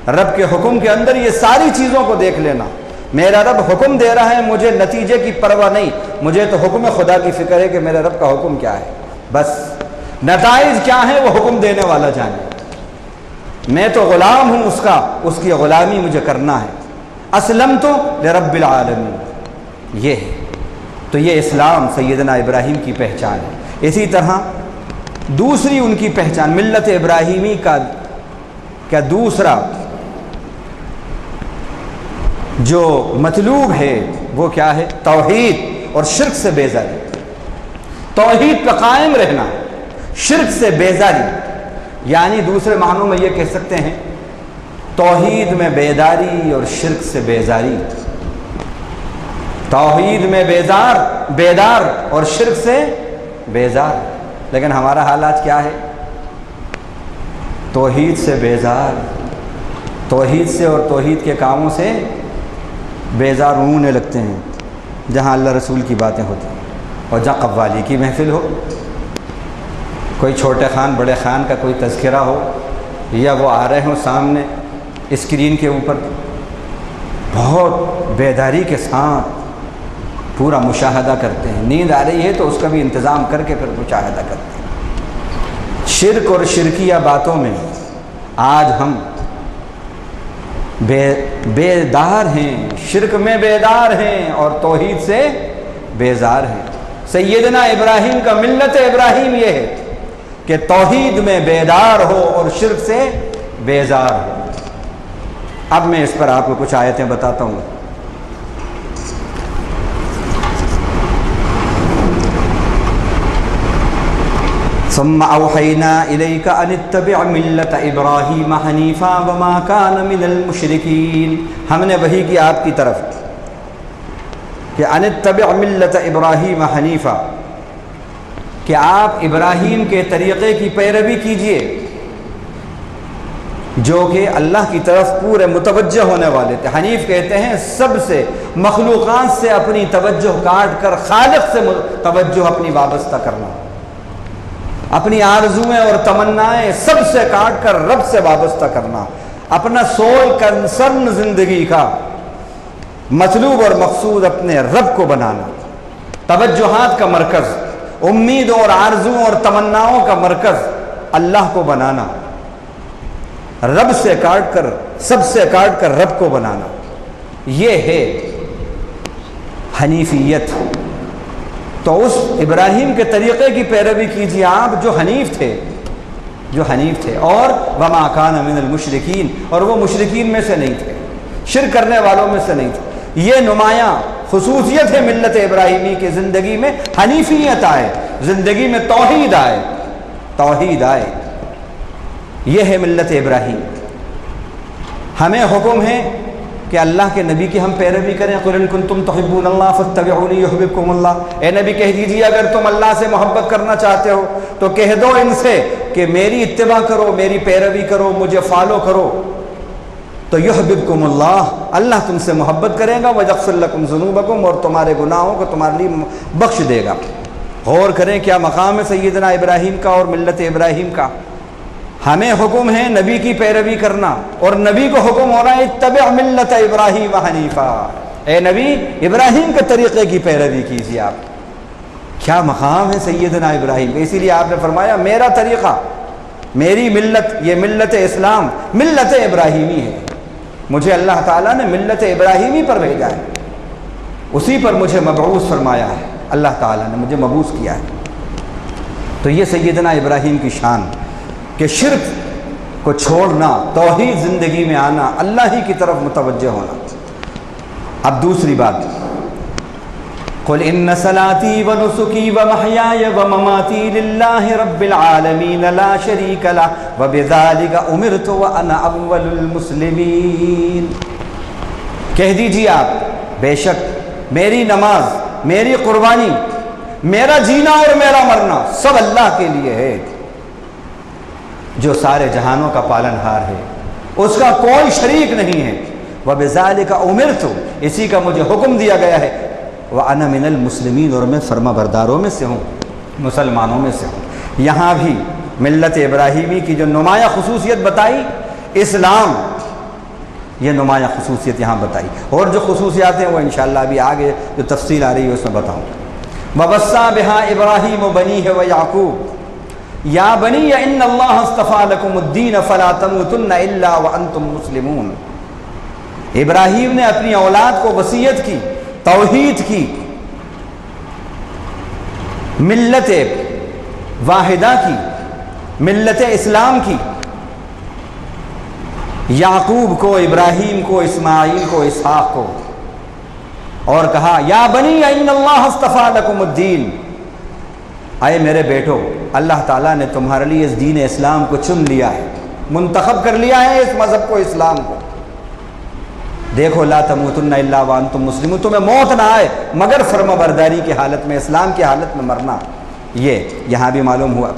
رب کے حکم کے اندر یہ ساری چیزوں کو دیکھ لینا۔ میرا رب حکم دے رہا ہے، مجھے نتیجے کی پرواہ نہیں، مجھے تو حکم خدا کی فکر ہے کہ میرے رب کا حکم کیا ہے، بس نتائج کیا ہے وہ حکم دینے والا جانے۔ میں تو غلام ہوں اس کا، اس کی غلامی مجھے کرنا ہے۔ اسلمت لرب العالمین، یہ ہے۔ تو یہ اسلام سیدنا ابراہیم کی پہچان ہے۔ اسی طرح دوسری ان کی پہچان ملت ابراہیمی کا دوسرا جو مطلوب ہے وہ کیا ہے؟ توحید اور شرک سے بیزاری۔ توحید پہ قائم رہنا، شرک سے بیزاری، یعنی دوسرے معنوں میں یہ کہہ سکتے ہیں توحید میں بیداری اور شرک سے بیزاری، توحید میں بیدار اور شرک سے بیزار۔ لیکن ہمارا حالات کیا ہے؟ توحید سے بیزار، توحید سے اور توحید کے کاموں سے بیزار ہونے لگتے ہیں، جہاں اللہ رسول کی باتیں ہوتی ہیں، اور جہاں قوالی کی محفل ہو، کوئی چھوٹے خان بڑے خان کا کوئی تذکرہ ہو، یا وہ آ رہے ہوں سامنے اسکرین کے اوپر، بہت بیداری کے ساتھ پورا مشاہدہ کرتے ہیں۔ نیند آ رہی ہے تو اس کا بھی انتظام کر کے پھر مشاہدہ کرتے ہیں۔ شرک اور شرکیہ باتوں میں آج ہم بیدار ہیں، شرک میں بیدار ہیں اور توحید سے بیزار ہیں۔ سیدنا ابراہیم کا ملت ابراہیم یہ ہے کہ توحید میں بیدار ہو اور شرک سے بیزار ہو۔ اب میں اس پر آپ کو کچھ آیتیں بتاتا ہوں۔ ثم اوحینا الیک ان اتبع ملت ابراہیم حنیفا وما کان من المشرکین، ہم نے وحی کی آپ کی طرف کہ ان اتبع ملت ابراہیم حنیفا، کہ آپ ابراہیم کے طریقے کی پیروی کیجئے جو کہ اللہ کی طرف پورے متوجہ ہونے والے تھے۔ حنیف کہتے ہیں سب سے مخلوقات سے اپنی توجہ کاٹ کر خالق سے توجہ اپنی وابستہ کرنا، اپنی آرزویں اور تمنائیں سب سے کاٹ کر رب سے وابستہ کرنا، اپنا سول کنسرن زندگی کا مطلوب اور مقصود اپنے رب کو بنانا، توجہات کا مرکز، امیدوں اور آرزوؤں اور تمناؤں کا مرکز اللہ کو بنانا، رب سے کاٹ کر سب سے کاٹ کر رب کو بنانا، یہ ہے حنیفیت۔ تو اس ابراہیم کے طریقے کی پیروی کیجیے آپ جو حنیف تھے اور وما کان من المشرکین، اور وہ مشرکین میں سے نہیں تھے، شرک کرنے والوں میں سے نہیں تھے۔ یہ نمایاں خصوصیت ہے ملت ابراہیمی کی، زندگی میں حنیفیت آئے، زندگی میں توحید آئے، یہ ہے ملت ابراہیم۔ ہمیں حکم ہے کہ اللہ کے نبی کی ہم پیروی کریں۔ قُلْ إِن كُنتُمْ تُحِبُّونَ اللَّهَ فَاتَّبِعُونِي يُحْبِبْكُمُ اللَّهُ، اے نبی کہہ دیجیے اگر تم اللہ سے محبت کرنا چاہتے ہو تو کہہ دو ان سے کہ میری اتباع کرو، میری پیروی کرو، مجھے فالو کرو، تو یحببکم اللہ، اللہ تم سے محبت کرے گا، وَيَغْفِرْ لَكُمْ ذُنُوبَكُمْ، اور تمہارے گناہوں کو تمہارے لیے بخش دے گا۔ غور کریں کیا مقام ہے سیدنا ابراہیم کا اور ملت ابراہیم کا۔ ہمیں حکم ہے نبی کی پیروی کرنا، اور نبی کو حکم ہو رہا ہے اتبع ملت ابراہیم حنیفا، اے نبی ابراہیم کے طریقے کی پیروی کیجیے آپ۔ کیا مقام ہے سیدنا ابراہیم کا، اسی لیے آپ نے فرمایا میرا طریقہ، میری ملت، یہ ملت اسلام ملت ابراہیمی ہے، مجھے اللہ تعالیٰ نے ملت ابراہیمی پر بھیجا ہے، اسی پر مجھے مبعوث فرمایا ہے، اللہ تعالیٰ نے مجھے مبعوث کیا ہے۔ تو یہ سیدنا ابراہیم کی شان کہ شرک کو چھوڑنا، توحید زندگی میں آنا، اللہ ہی کی طرف متوجہ ہونا۔ اب دوسری بات، قُلْ إِنَّ صَلَاتِي وَنُسُكِي وَمَحْيَايَ وَمَمَاتِي لِلَّهِ رَبِّ الْعَالَمِينَ لَا شَرِيكَ لَهُ وَبِذَلِكَ أُمِرْتُ وَأَنَا أَوَّلُ الْمُسْلِمِينَ، کہہ دیجیے آپ بے شک میری نماز، میری قربانی، میرا جینا اور میرا مرنا سب اللہ کے لیے ہے جو سارے جہانوں کا پالن ہار ہے، اس کا کوئی شریک نہیں ہے۔ وَبِذَلِكَ أُمِرْتُ، اسی کا مجھے حکم دیا گیا ہے، وَأَنَا مِنَ الْمُسْلِمِينَ، اور میں فرما برداروں میں سے ہوں، مسلمانوں میں سے ہوں۔ یہاں بھی ملت ابراہیمی کی جو نمایاں خصوصیت بتائی، اسلام، یہ نمایاں خصوصیت یہاں بتائی، اور جو خصوصیات ہیں وہ انشاءاللہ ابھی آگے جو تفصیل آ رہی ہے اس میں بتاؤں۔ وَوَصَّىٰ بِهَا إِبْرَاهِيمُ بَنِيهِ وَيَعْقُوبُ یا بنی ان اللہ اصطفیٰ لکم الدین فلا تموتن الا وانتم مسلمون، ابراہیم نے اپنی اولاد کو وصیت کی، توحید کی، ملت واحدہ کی، ملت اسلام کی، یعقوب کو، ابراہیم کو، اسماعیل کو، اسحاق کو، اور کہا یا بنی ان اللہ اصطفیٰ لکم الدین، اے میرے بیٹو اللہ تعالیٰ نے تمہارے لیے اس دین اسلام کو چن لیا ہے، منتخب کر لیا ہے اس مذہب کو، اسلام کو۔ دیکھو لا تموتن الا وانتم مسلمون، تمہیں موت نہ آئے مگر فرما برداری کی حالت میں، اسلام کی حالت میں مرنا، یہ یہاں بھی معلوم ہوا۔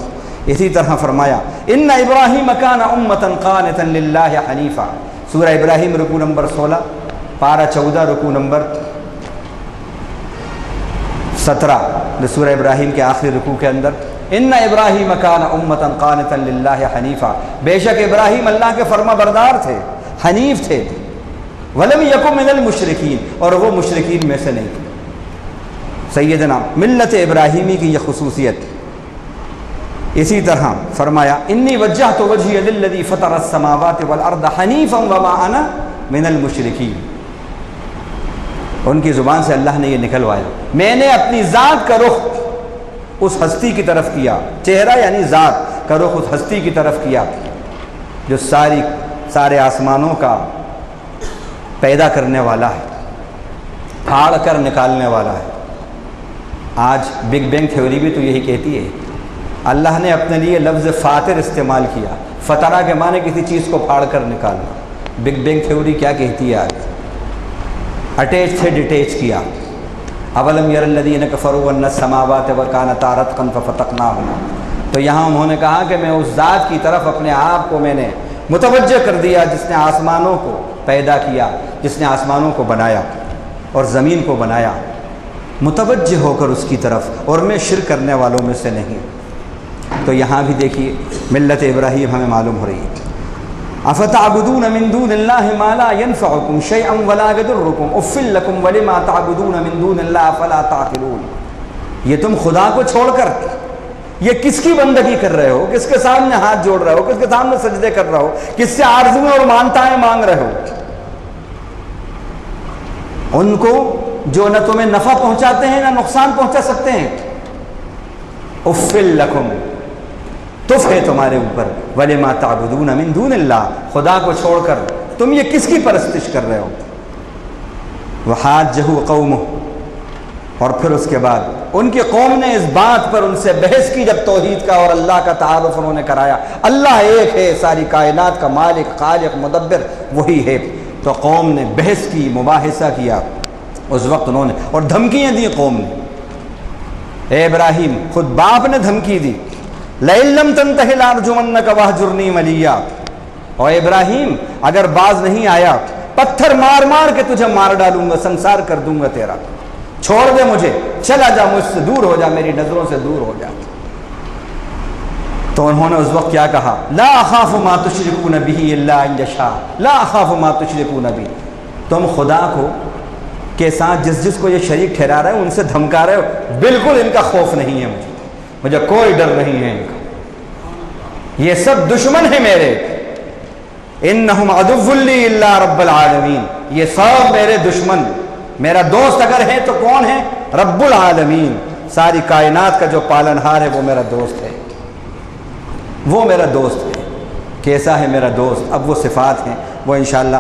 اسی طرح فرمایا ان ابراہیم کان امۃ قانتا للہ حنیفا، سورہ ابراہیم رکوع نمبر 16، پارہ 14 رکوع نمبر 17 سورہ ابراہیم کے آخری رکوع کے اندر، ان ابراہیم کان امۃ قانتا للہ حنیفا، بے شک ابراہیم اللہ کے فرما بردار تھے، حنیف تھے، ولم یکن من المشرکین، اور وہ مشرکین میں سے نہیں تھے۔ سیدنا ملت ابراہیمی کی یہ خصوصیت۔ اسی طرح فرمایا انی وجہت وجہی للذی فطر السماوات والارض حنیفا وما انا من المشرکین. ان کی زبان سے اللہ نے یہ نکلوایا. میں نے اپنی ذات کا رخ اس ہستی کی طرف کیا. چہرہ یعنی ذات کا رخ اس ہستی کی طرف کیا جو سارے آسمانوں کا پیدا کرنے والا ہے, پھاڑ کر نکالنے والا ہے. آج بگ بینگ تھیوری بھی تو یہی کہتی ہے. اللہ نے اپنے لیے لفظ فاطر استعمال کیا. فطرہ کے معنی کسی چیز کو پھاڑ کر نکالنا. بگ بینگ تھیوری کیا کہتی ہے آج؟ اٹیچ سے ڈیٹیچ کیا. اولم یر الذین کفروا ان السماوات وکانتا رتقا ففتقناہما. تو یہاں انہوں نے کہا کہ میں اس ذات کی طرف اپنے آپ کو میں نے متوجہ کر دیا جس نے آسمانوں کو پیدا کیا, جس نے آسمانوں کو بنایا اور زمین کو بنایا, متوجہ ہو کر اس کی طرف, اور میں شرک کرنے والوں میں سے نہیں. تو یہاں بھی دیکھیے ملت ابراہیم ہمیں معلوم ہو رہی ہے. افتعبدون من دون اللہ ما لا ينفعکم شیئا ولا یضرکم اف لکم ولما تعبدون من دون اللہ فلا تعقلون. یہ تم خدا کو چھوڑ کر یہ کس کی بندگی کر رہے ہو؟ کس کے سامنے ہاتھ جوڑ رہے ہو؟ کس کے سامنے سجدے کر رہے ہو؟ کس سے آرزویں اور مانتائیں مانگ رہے ہو؟ ان کو جو نہ تمہیں نفع پہنچاتے ہیں نہ نقصان پہنچا سکتے ہیں. اف لکم, تف ہے تمہارے اوپر. وَلِمَا تَعْبُدُونَ مِن دُونِ اللَّهِ, خدا کو چھوڑ کر تم یہ کس کی پرستش کر رہے ہو؟ وَحَاجَّهُ قَوْمُهُ, اور پھر اس کے بعد ان کی قوم نے اس بات پر ان سے بحث کی جب توحید کا اور اللہ کا تعارف انہوں نے کرایا. اللہ ایک ہے, ساری کائنات کا مالک خالق مدبر وہی ہے. تو قوم نے بحث کی, مباحثہ کیا. اس وقت انہوں نے اور دھمکیاں دی قوم نے. اے ابراہیم, خود باپ نے دھمکی دی, لَإِن لَّمْ تَنْتَهِ لَأَرْجُمَنَّكَ وَاهْجُرْنِي مَلِيًّا. اور ابراہیم اگر باز نہیں آیا پتھر مار مار کے تجھے مار ڈالوں گا, سنسار کر دوں گا تیرا. چھوڑ دے مجھے, چلا جا, مجھ سے دور ہو جا, میری نظروں سے دور ہو جا. تو انہوں نے اس وقت کیا کہا؟ لا اخاف ما تشرکون به الا ان یشاء, لا اخاف ما تشرکون به. تم خدا کو کے ساتھ جس کو یہ شریک ٹھہرا رہے ہو, ان سے دھمکا رہے ہو, بالکل ان کا خوف نہیں ہے مجھے کوئی ڈر نہیں ہے ان کا. یہ سب دشمن ہیں میرے. انہم عدو لی الا رب العالمین, یہ سب میرے دشمن. میرا دوست اگر ہے تو کون ہے؟ رب العالمین, ساری کائنات کا جو پالنہار ہے وہ میرا دوست ہے, وہ میرا دوست ہے. کیسا ہے میرا دوست؟ اب وہ صفات ہیں, وہ انشاءاللہ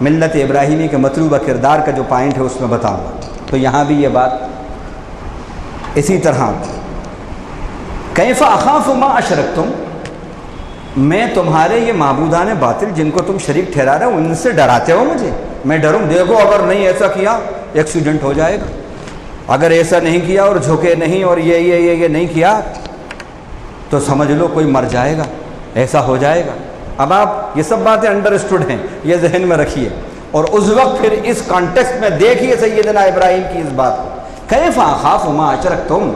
ملت ابراہیمی کے مطلوبہ کردار کا جو پوائنٹ ہے اس میں بتاؤں گا. تو یہاں بھی یہ بات اسی طرح, کیف اخاف ما اشرکتم, میں تمہارے یہ معبودان باطل جن کو تم شریک ٹھہرا رہے ہو ان سے ڈراتے ہو مجھے؟ میں ڈروں؟ دیکھو اگر نہیں ایسا کیا ایکسیڈنٹ ہو جائے گا, اگر ایسا نہیں کیا اور جھکے نہیں اور یہ نہیں کیا تو سمجھ لو کوئی مر جائے گا, ایسا ہو جائے گا. اب آپ یہ سب باتیں انڈرسٹوڈ ہیں, یہ ذہن میں رکھیے. اور اس وقت پھر اس کانٹیکسٹ میں دیکھیے سیدنا ابراہیم کی اس بات کو. کیف اخاف ما اشرکتم,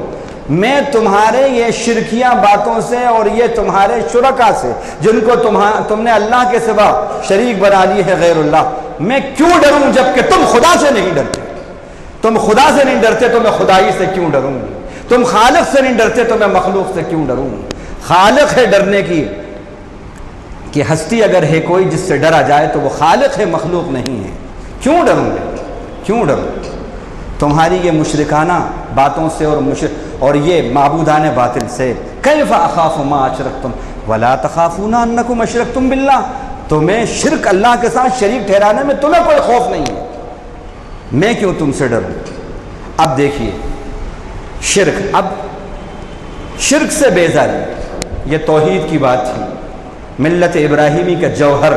میں تمہارے یہ شرکیاں باتوں سے اور یہ تمہارے شرکا سے جن کو تم نے اللہ کے سوا شریک بنا لی ہے غیر اللہ, میں کیوں ڈروں جبکہ تم خدا سے نہیں ڈرتے؟ تم خدا سے نہیں ڈرتے تو میں خدائی سے کیوں ڈروں؟ تم خالق سے نہیں ڈرتے تو میں مخلوق سے کیوں ڈروں؟ خالق ہے ڈرنے کی, کہ ہستی اگر ہے کوئی جس سے ڈرا جائے تو وہ خالق ہے, مخلوق نہیں ہے. کیوں ڈروں گے؟ کیوں ڈروں تمہاری یہ مشرکانہ باتوں سے اور یہ معبودان باطل سے؟ کیف اخاف ما اشرکتم ولا تخافون انکم اشرکتم باللہ, تمہیں شرک اللہ کے ساتھ شریک ٹھہرانے میں تمہیں کوئی خوف نہیں ہے, میں کیوں تم سے ڈروں؟ اب دیکھیے شرک, اب شرک سے بیزاری, یہ توحید کی بات تھی, ملت ابراہیمی کا جوہر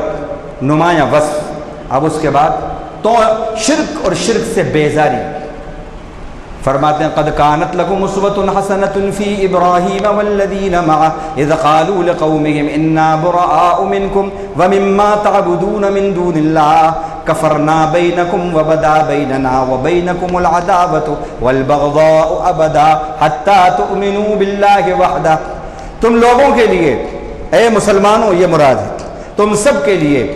نمایاں وصف. اب اس کے بعد تو شرک اور شرک سے بیزاری. فرماتے ہیں قد کانت لکم اسوۃ حسنۃ فی ابراہیم والذین معہ اذ قالوا لقومہم انا براء منکم ومما تعبدون من دون اللہ کفرنا بینکم وبدا بیننا وبینکم العداوۃ والبغضاء ابدا حتی تؤمنوا باللہ وحدہ. تم لوگوں کے لیے, اے مسلمانوں, یہ مراد ہے تم سب کے لیے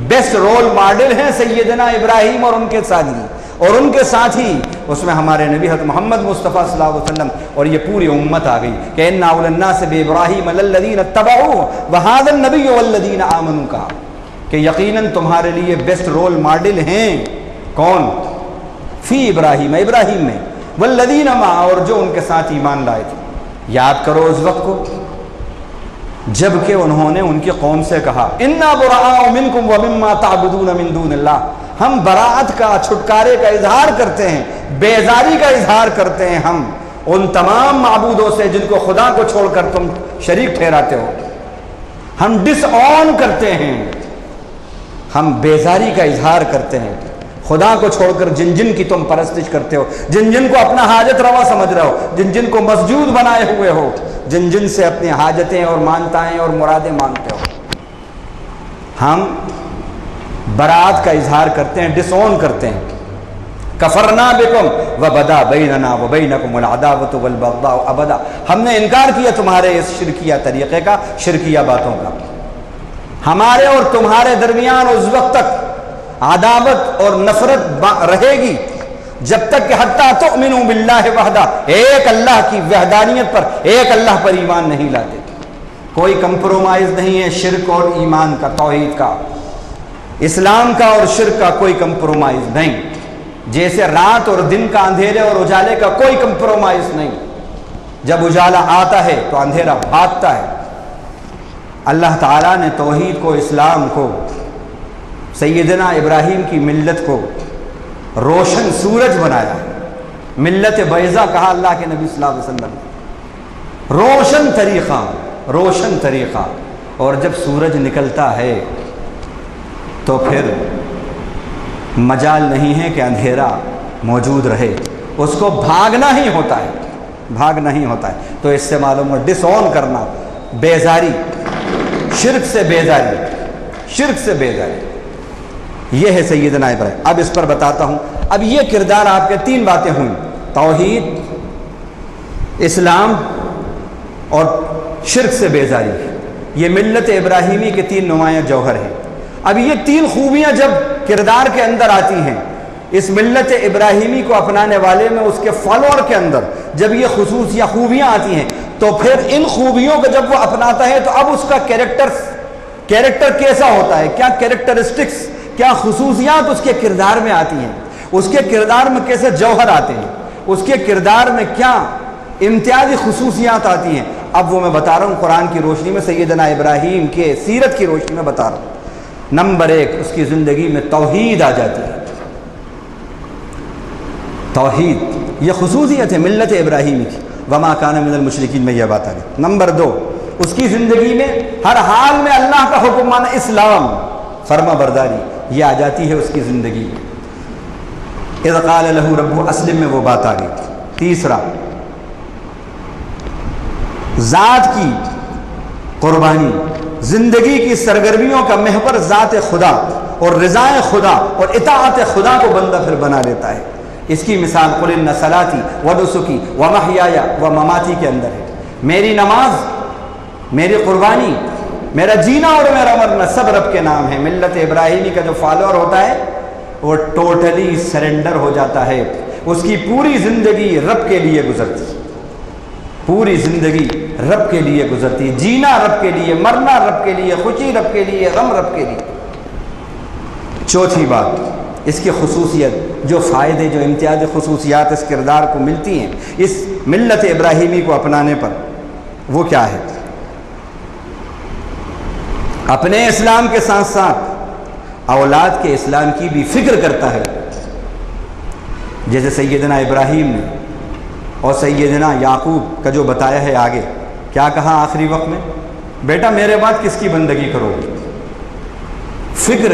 بیسٹ رول ماڈل ہیں سیدنا ابراہیم اور ان کے ساتھی, اور ان کے ساتھی اس میں ہمارے نبی حضرت محمد مصطفیٰ صلی اللہ علیہ وسلم, اور یہ پوری امت آ گئی کہ ان اول الناس بابراہیم للذین اتبعوہ وہذا النبی والذین آمنوا, کا کہ یقیناً تمہارے لیے بیسٹ رول ماڈل ہیں کون؟ فی ابراہیم، ابراہیم میں، والذین معہ، اور جو ان کے ساتھ ایمان لائے تھے۔ یاد کرو اس وقت کو جب کہ انہوں نے ان کی قوم سے کہا انا براء منکم ومما تعبدون من دون اللہ، ہم براءت کا، چھٹکارے کا اظہار کرتے ہیں، بیزاری کا اظہار کرتے ہیں ہم ان تمام معبودوں سے جن کو خدا کو چھوڑ کر تم شریک ٹھہراتے ہو، ہم ڈس آن کرتے ہیں، ہم بیزاری کا اظہار کرتے ہیں خدا کو چھوڑ کر جن جن کی تم پرستش کرتے ہو، جن جن کو اپنا حاجت روا سمجھ رہے ہو، جن جن کو مسجود بنائے ہوئے ہو، جن جن سے اپنی حاجتیں اور مانتائیں اور مرادیں مانگتے ہو، ہم برات کا اظہار کرتے ہیں، ڈس آن کرتے ہیں۔ کفرنا بکم وبدا بیننا وبینکم العداوۃ والبغضاء ابدا، ہم نے انکار کیا تمہارے اس شرکیہ طریقے کا، شرکیہ باتوں کا، ہمارے اور تمہارے درمیان اس وقت تک عداوت اور نفرت رہے گی جب تک کہ حتیٰ تؤمنوا باللہ وحدہ، ایک اللہ کی وحدانیت پر، ایک اللہ پر ایمان نہیں لاتے۔ کوئی کمپرومائز نہیں ہے شرک اور ایمان کا، توحید کا، اسلام کا اور شرک کا کوئی کمپرومائز نہیں، جیسے رات اور دن کا، اندھیرے اور اجالے کا کوئی کمپرومائز نہیں۔ جب اجالا آتا ہے تو اندھیرا بھاگتا ہے۔ اللہ تعالیٰ نے توحید کو، اسلام کو، سیدنا ابراہیم کی ملت کو روشن سورج بنایا، ملت بیضا کہا اللہ کے نبی صلی اللہ علیہ وسلم نے، روشن طریقہ، روشن طریقہ۔ اور جب سورج نکلتا ہے تو پھر مجال نہیں ہے کہ اندھیرا موجود رہے، اس کو بھاگنا ہی ہوتا ہے، بھاگنا ہی ہوتا ہے۔ تو اس سے معلوم ہو ڈس آن کرنا، بیزاری، شرک سے بیزاری، شرک سے بیزاری، یہ ہے سیدنا ابراہیم۔ اب اس پر بتاتا ہوں، اب یہ کردار آپ کے تین باتیں ہوئیں، توحید، اسلام اور شرک سے بیزاری، یہ ملت ابراہیمی کے تین نمایاں جوہر ہیں۔ اب یہ تین خوبیاں جب کردار کے اندر آتی ہیں، اس ملت ابراہیمی کو اپنانے والے میں، اس کے فالوور کے اندر جب یہ خصوصیاں، خوبیاں آتی ہیں، تو پھر ان خوبیوں کو جب وہ اپناتا ہے تو اب اس کا کیریکٹر کیسا ہوتا ہے، کیا کیریکٹرسٹکس، کیا خصوصیات اس کے کردار میں آتی ہیں، اس کے کردار میں کیسے جوہر آتے ہیں، اس کے کردار میں کیا امتیازی خصوصیات آتی ہیں، اب وہ میں بتا رہا ہوں قرآن کی روشنی میں، سیدنا ابراہیم کے سیرت کی روشنی میں بتا رہا ہوں۔ نمبر ایک، اس کی زندگی میں توحید آ جاتی ہے، توحید یہ خصوصیت ہے ملت ابراہیمی کی، وما کان من المشرکین میں یہ بات آ گئی۔ نمبر دو، اس کی زندگی میں ہر حال میں اللہ کا حکم مانا، اسلام، فرما برداری، یہ آ جاتی ہے اس کی زندگی میں۔ اذ قال لہ ربہ اسلم میں وہ بات آ گئی۔ تیسرا، ذات کی قربانی، زندگی کی سرگرمیوں کا محور ذات خدا اور رضائے خدا اور اطاعت خدا کو بندہ پھر بنا لیتا ہے۔ اس کی مثال قل ان صلاتی ونسکی ومحیای ومماتی کے اندر ہے۔ میری نماز، میری قربانی، میرا جینا اور میرا مرنا سب رب کے نام ہے۔ ملت ابراہیمی کا جو فالوور ہوتا ہے وہ ٹوٹلی سرنڈر ہو جاتا ہے، اس کی پوری زندگی رب کے لیے گزرتی، پوری زندگی رب کے لیے گزرتی، جینا رب کے لیے، مرنا رب کے لیے، خوشی رب کے لیے، غم رب کے لیے۔ چوتھی بات، اس کی خصوصیت، جو فائدے، جو امتیازی خصوصیات اس کردار کو ملتی ہیں اس ملت ابراہیمی کو اپنانے پر، وہ کیا ہے؟ اپنے اسلام کے ساتھ ساتھ اولاد کے اسلام کی بھی فکر کرتا ہے، جیسے سیدنا ابراہیم نے اور سیدنا یعقوب کا جو بتایا ہے آگے، کیا کہا آخری وقت میں؟ بیٹا میرے بعد کس کی بندگی کرو گے؟ فکر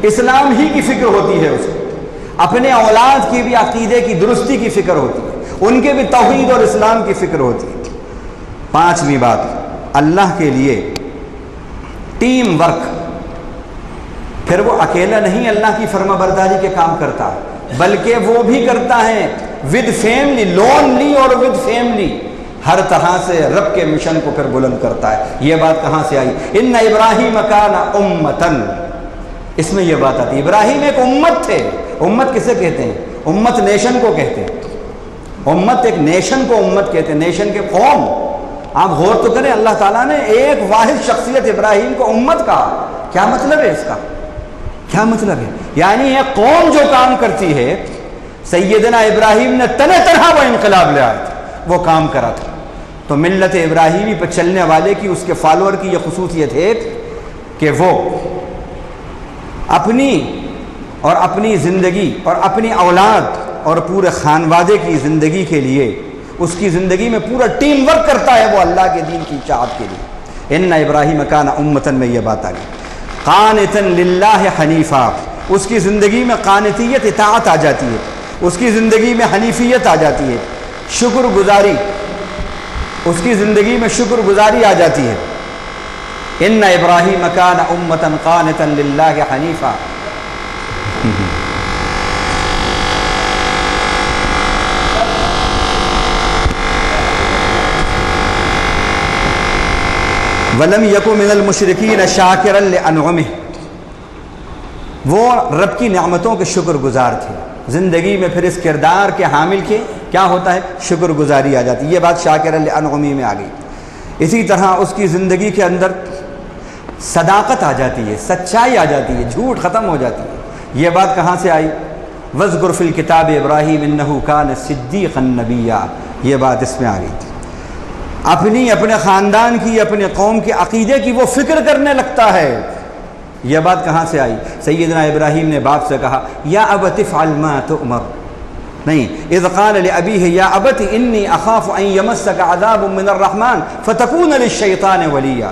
اسلام ہی کی فکر ہوتی ہے اس کو، اپنے اولاد کی بھی عقیدے کی درستی کی فکر ہوتی ہے، ان کے بھی توحید اور اسلام کی فکر ہوتی ہے۔ پانچویں بات، اللہ کے لیے ٹیم ورک، پھر وہ اکیلا نہیں اللہ کی فرما برداری کے کام کرتا، بلکہ وہ بھی کرتا ہے ود فیملی، لونلی اور ود فیملی، ہر طرح سے رب کے مشن کو پھر بلند کرتا ہے۔ یہ بات کہاں سے آئی؟ ان ابراہیم کان امتن، اس میں یہ بات آتی ہے، ابراہیم ایک امت تھے۔ امت کسے کہتے ہیں؟ امت نیشن کو کہتے ہیں، امت ایک نیشن کو امت کہتے ہیں، نیشن کے قوم، آپ غور تو کریں، اللہ تعالیٰ نے ایک واحد شخصیت ابراہیم کو امت کہا، کیا مطلب ہے اس کا؟ کیا مطلب ہے؟ یعنی یہ قوم جو کام کرتی ہے، سیدنا ابراہیم نے تنہا وہ انقلاب لے آیا تھا، وہ کام کرا تھا۔ تو ملت ابراہیمی پہ چلنے والے کی، اس کے فالوور کی یہ خصوصیت ہے کہ وہ اپنی اور اپنی زندگی اور اپنی اولاد اور پورے خانوادے کی زندگی کے لیے، اس کی زندگی میں پورا ٹیم ورک کرتا ہے وہ اللہ کے دین کی اطاعت کے لیے۔ ان ابراہیم کان امتن میں یہ بات آ گئی، قانتا للہ حنیفا، اس کی زندگی میں قانتیت اطاعت آ جاتی ہے، اس کی زندگی میں حنیفیت آ جاتی ہے، شکر گزاری، اس کی زندگی میں شکر گزاری آ جاتی ہے۔ ان ابراہیم کان امتا قانتا للہ حنیفا۔ وَلَمْ يَكُنْ مِنَ الْمُشْرِكِينَ شَاكِرًا لِأَنْعُمِهِ، وہ رب کی نعمتوں کے شکر گزار تھے۔ زندگی میں پھر اس کردار کے حامل کے کیا ہوتا ہے؟ شکر گزاری آ جاتی ہے۔ یہ بات شاکرًا لِأَنْعُمِهِ میں آ گئی۔ اسی طرح اس کی زندگی کے اندر صداقت آ جاتی ہے، سچائی آ جاتی ہے، جھوٹ ختم ہو جاتی ہے۔ یہ بات کہاں سے آئی؟ وَاذْكُرْ فِي الْكِتَابِ إِبْرَاهِيمَ إِنَّهُ كَانَ صِدِّيقًا نَبِيًّا، یہ بات اس میں آ گئی تھی۔ اپنے خاندان کی، اپنے قوم کے عقیدے کی وہ فکر کرنے لگتا ہے۔ یہ بات کہاں سے آئی؟ سیدنا ابراہیم نے باپ سے کہا یا ابت افعل ما تؤمر، نہیں، اذ قال لأبیہ یا ابت انی اخاف ان یمسک عذاب من الرحمن فتکون للشیطان ولیا۔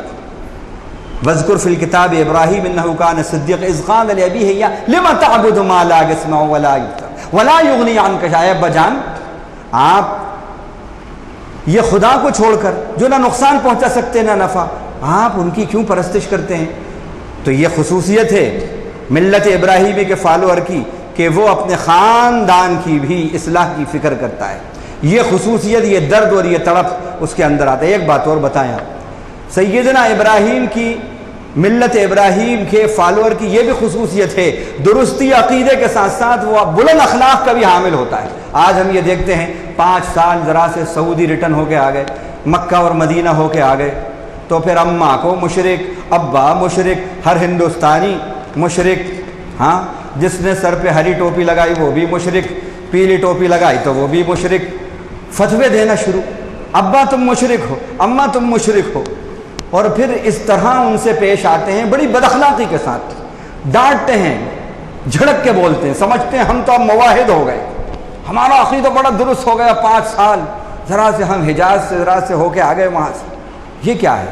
واذکر فی الکتاب ابراہیم انہ کان صدیقا اذ قال لأبیہ یا لم تعبد ما لا يسمع ولا يبصر ولا یغنی عنک شیئا۔ ابا جان، آپ یہ خدا کو چھوڑ کر جو نہ نقصان پہنچا سکتے نہ نفع، آپ ان کی کیوں پرستش کرتے ہیں؟ تو یہ خصوصیت ہے ملت ابراہیمی کے فالوور کی کہ وہ اپنے خاندان کی بھی اصلاح کی فکر کرتا ہے۔ یہ خصوصیت، یہ درد اور یہ تڑپ اس کے اندر آتا ہے۔ ایک بات اور بتائیں آپ، سیدنا ابراہیم کی، ملت ابراہیم کے فالوور کی یہ بھی خصوصیت ہے، درستی عقیدے کے ساتھ ساتھ وہ بلند اخلاق کا بھی حامل ہوتا ہے۔ آج ہم یہ دیکھتے ہیں 5 سال ذرا سے سعودی ریٹرن ہو کے آ گئے، مکہ اور مدینہ ہو کے آ گئے، تو پھر اماں کو مشرک، ابا مشرک، ہر ہندوستانی مشرک، ہاں، جس نے سر پہ ہری ٹوپی لگائی وہ بھی مشرک، پیلی ٹوپی لگائی تو وہ بھی مشرک، فتوے دینا شروع، ابا تم مشرک ہو، اماں تم مشرک ہو، اور پھر اس طرح ان سے پیش آتے ہیں بڑی بد اخلاقی کے ساتھ، ڈانٹتے ہیں، جھڑک کے بولتے ہیں، سمجھتے ہیں ہم تو اب موحد ہو گئے، ہمارا عقیدہ بڑا درست ہو گیا، 5 سال ذرا سے ہم حجاز سے ذرا سے ہو کے آ گئے وہاں سے۔ یہ کیا ہے؟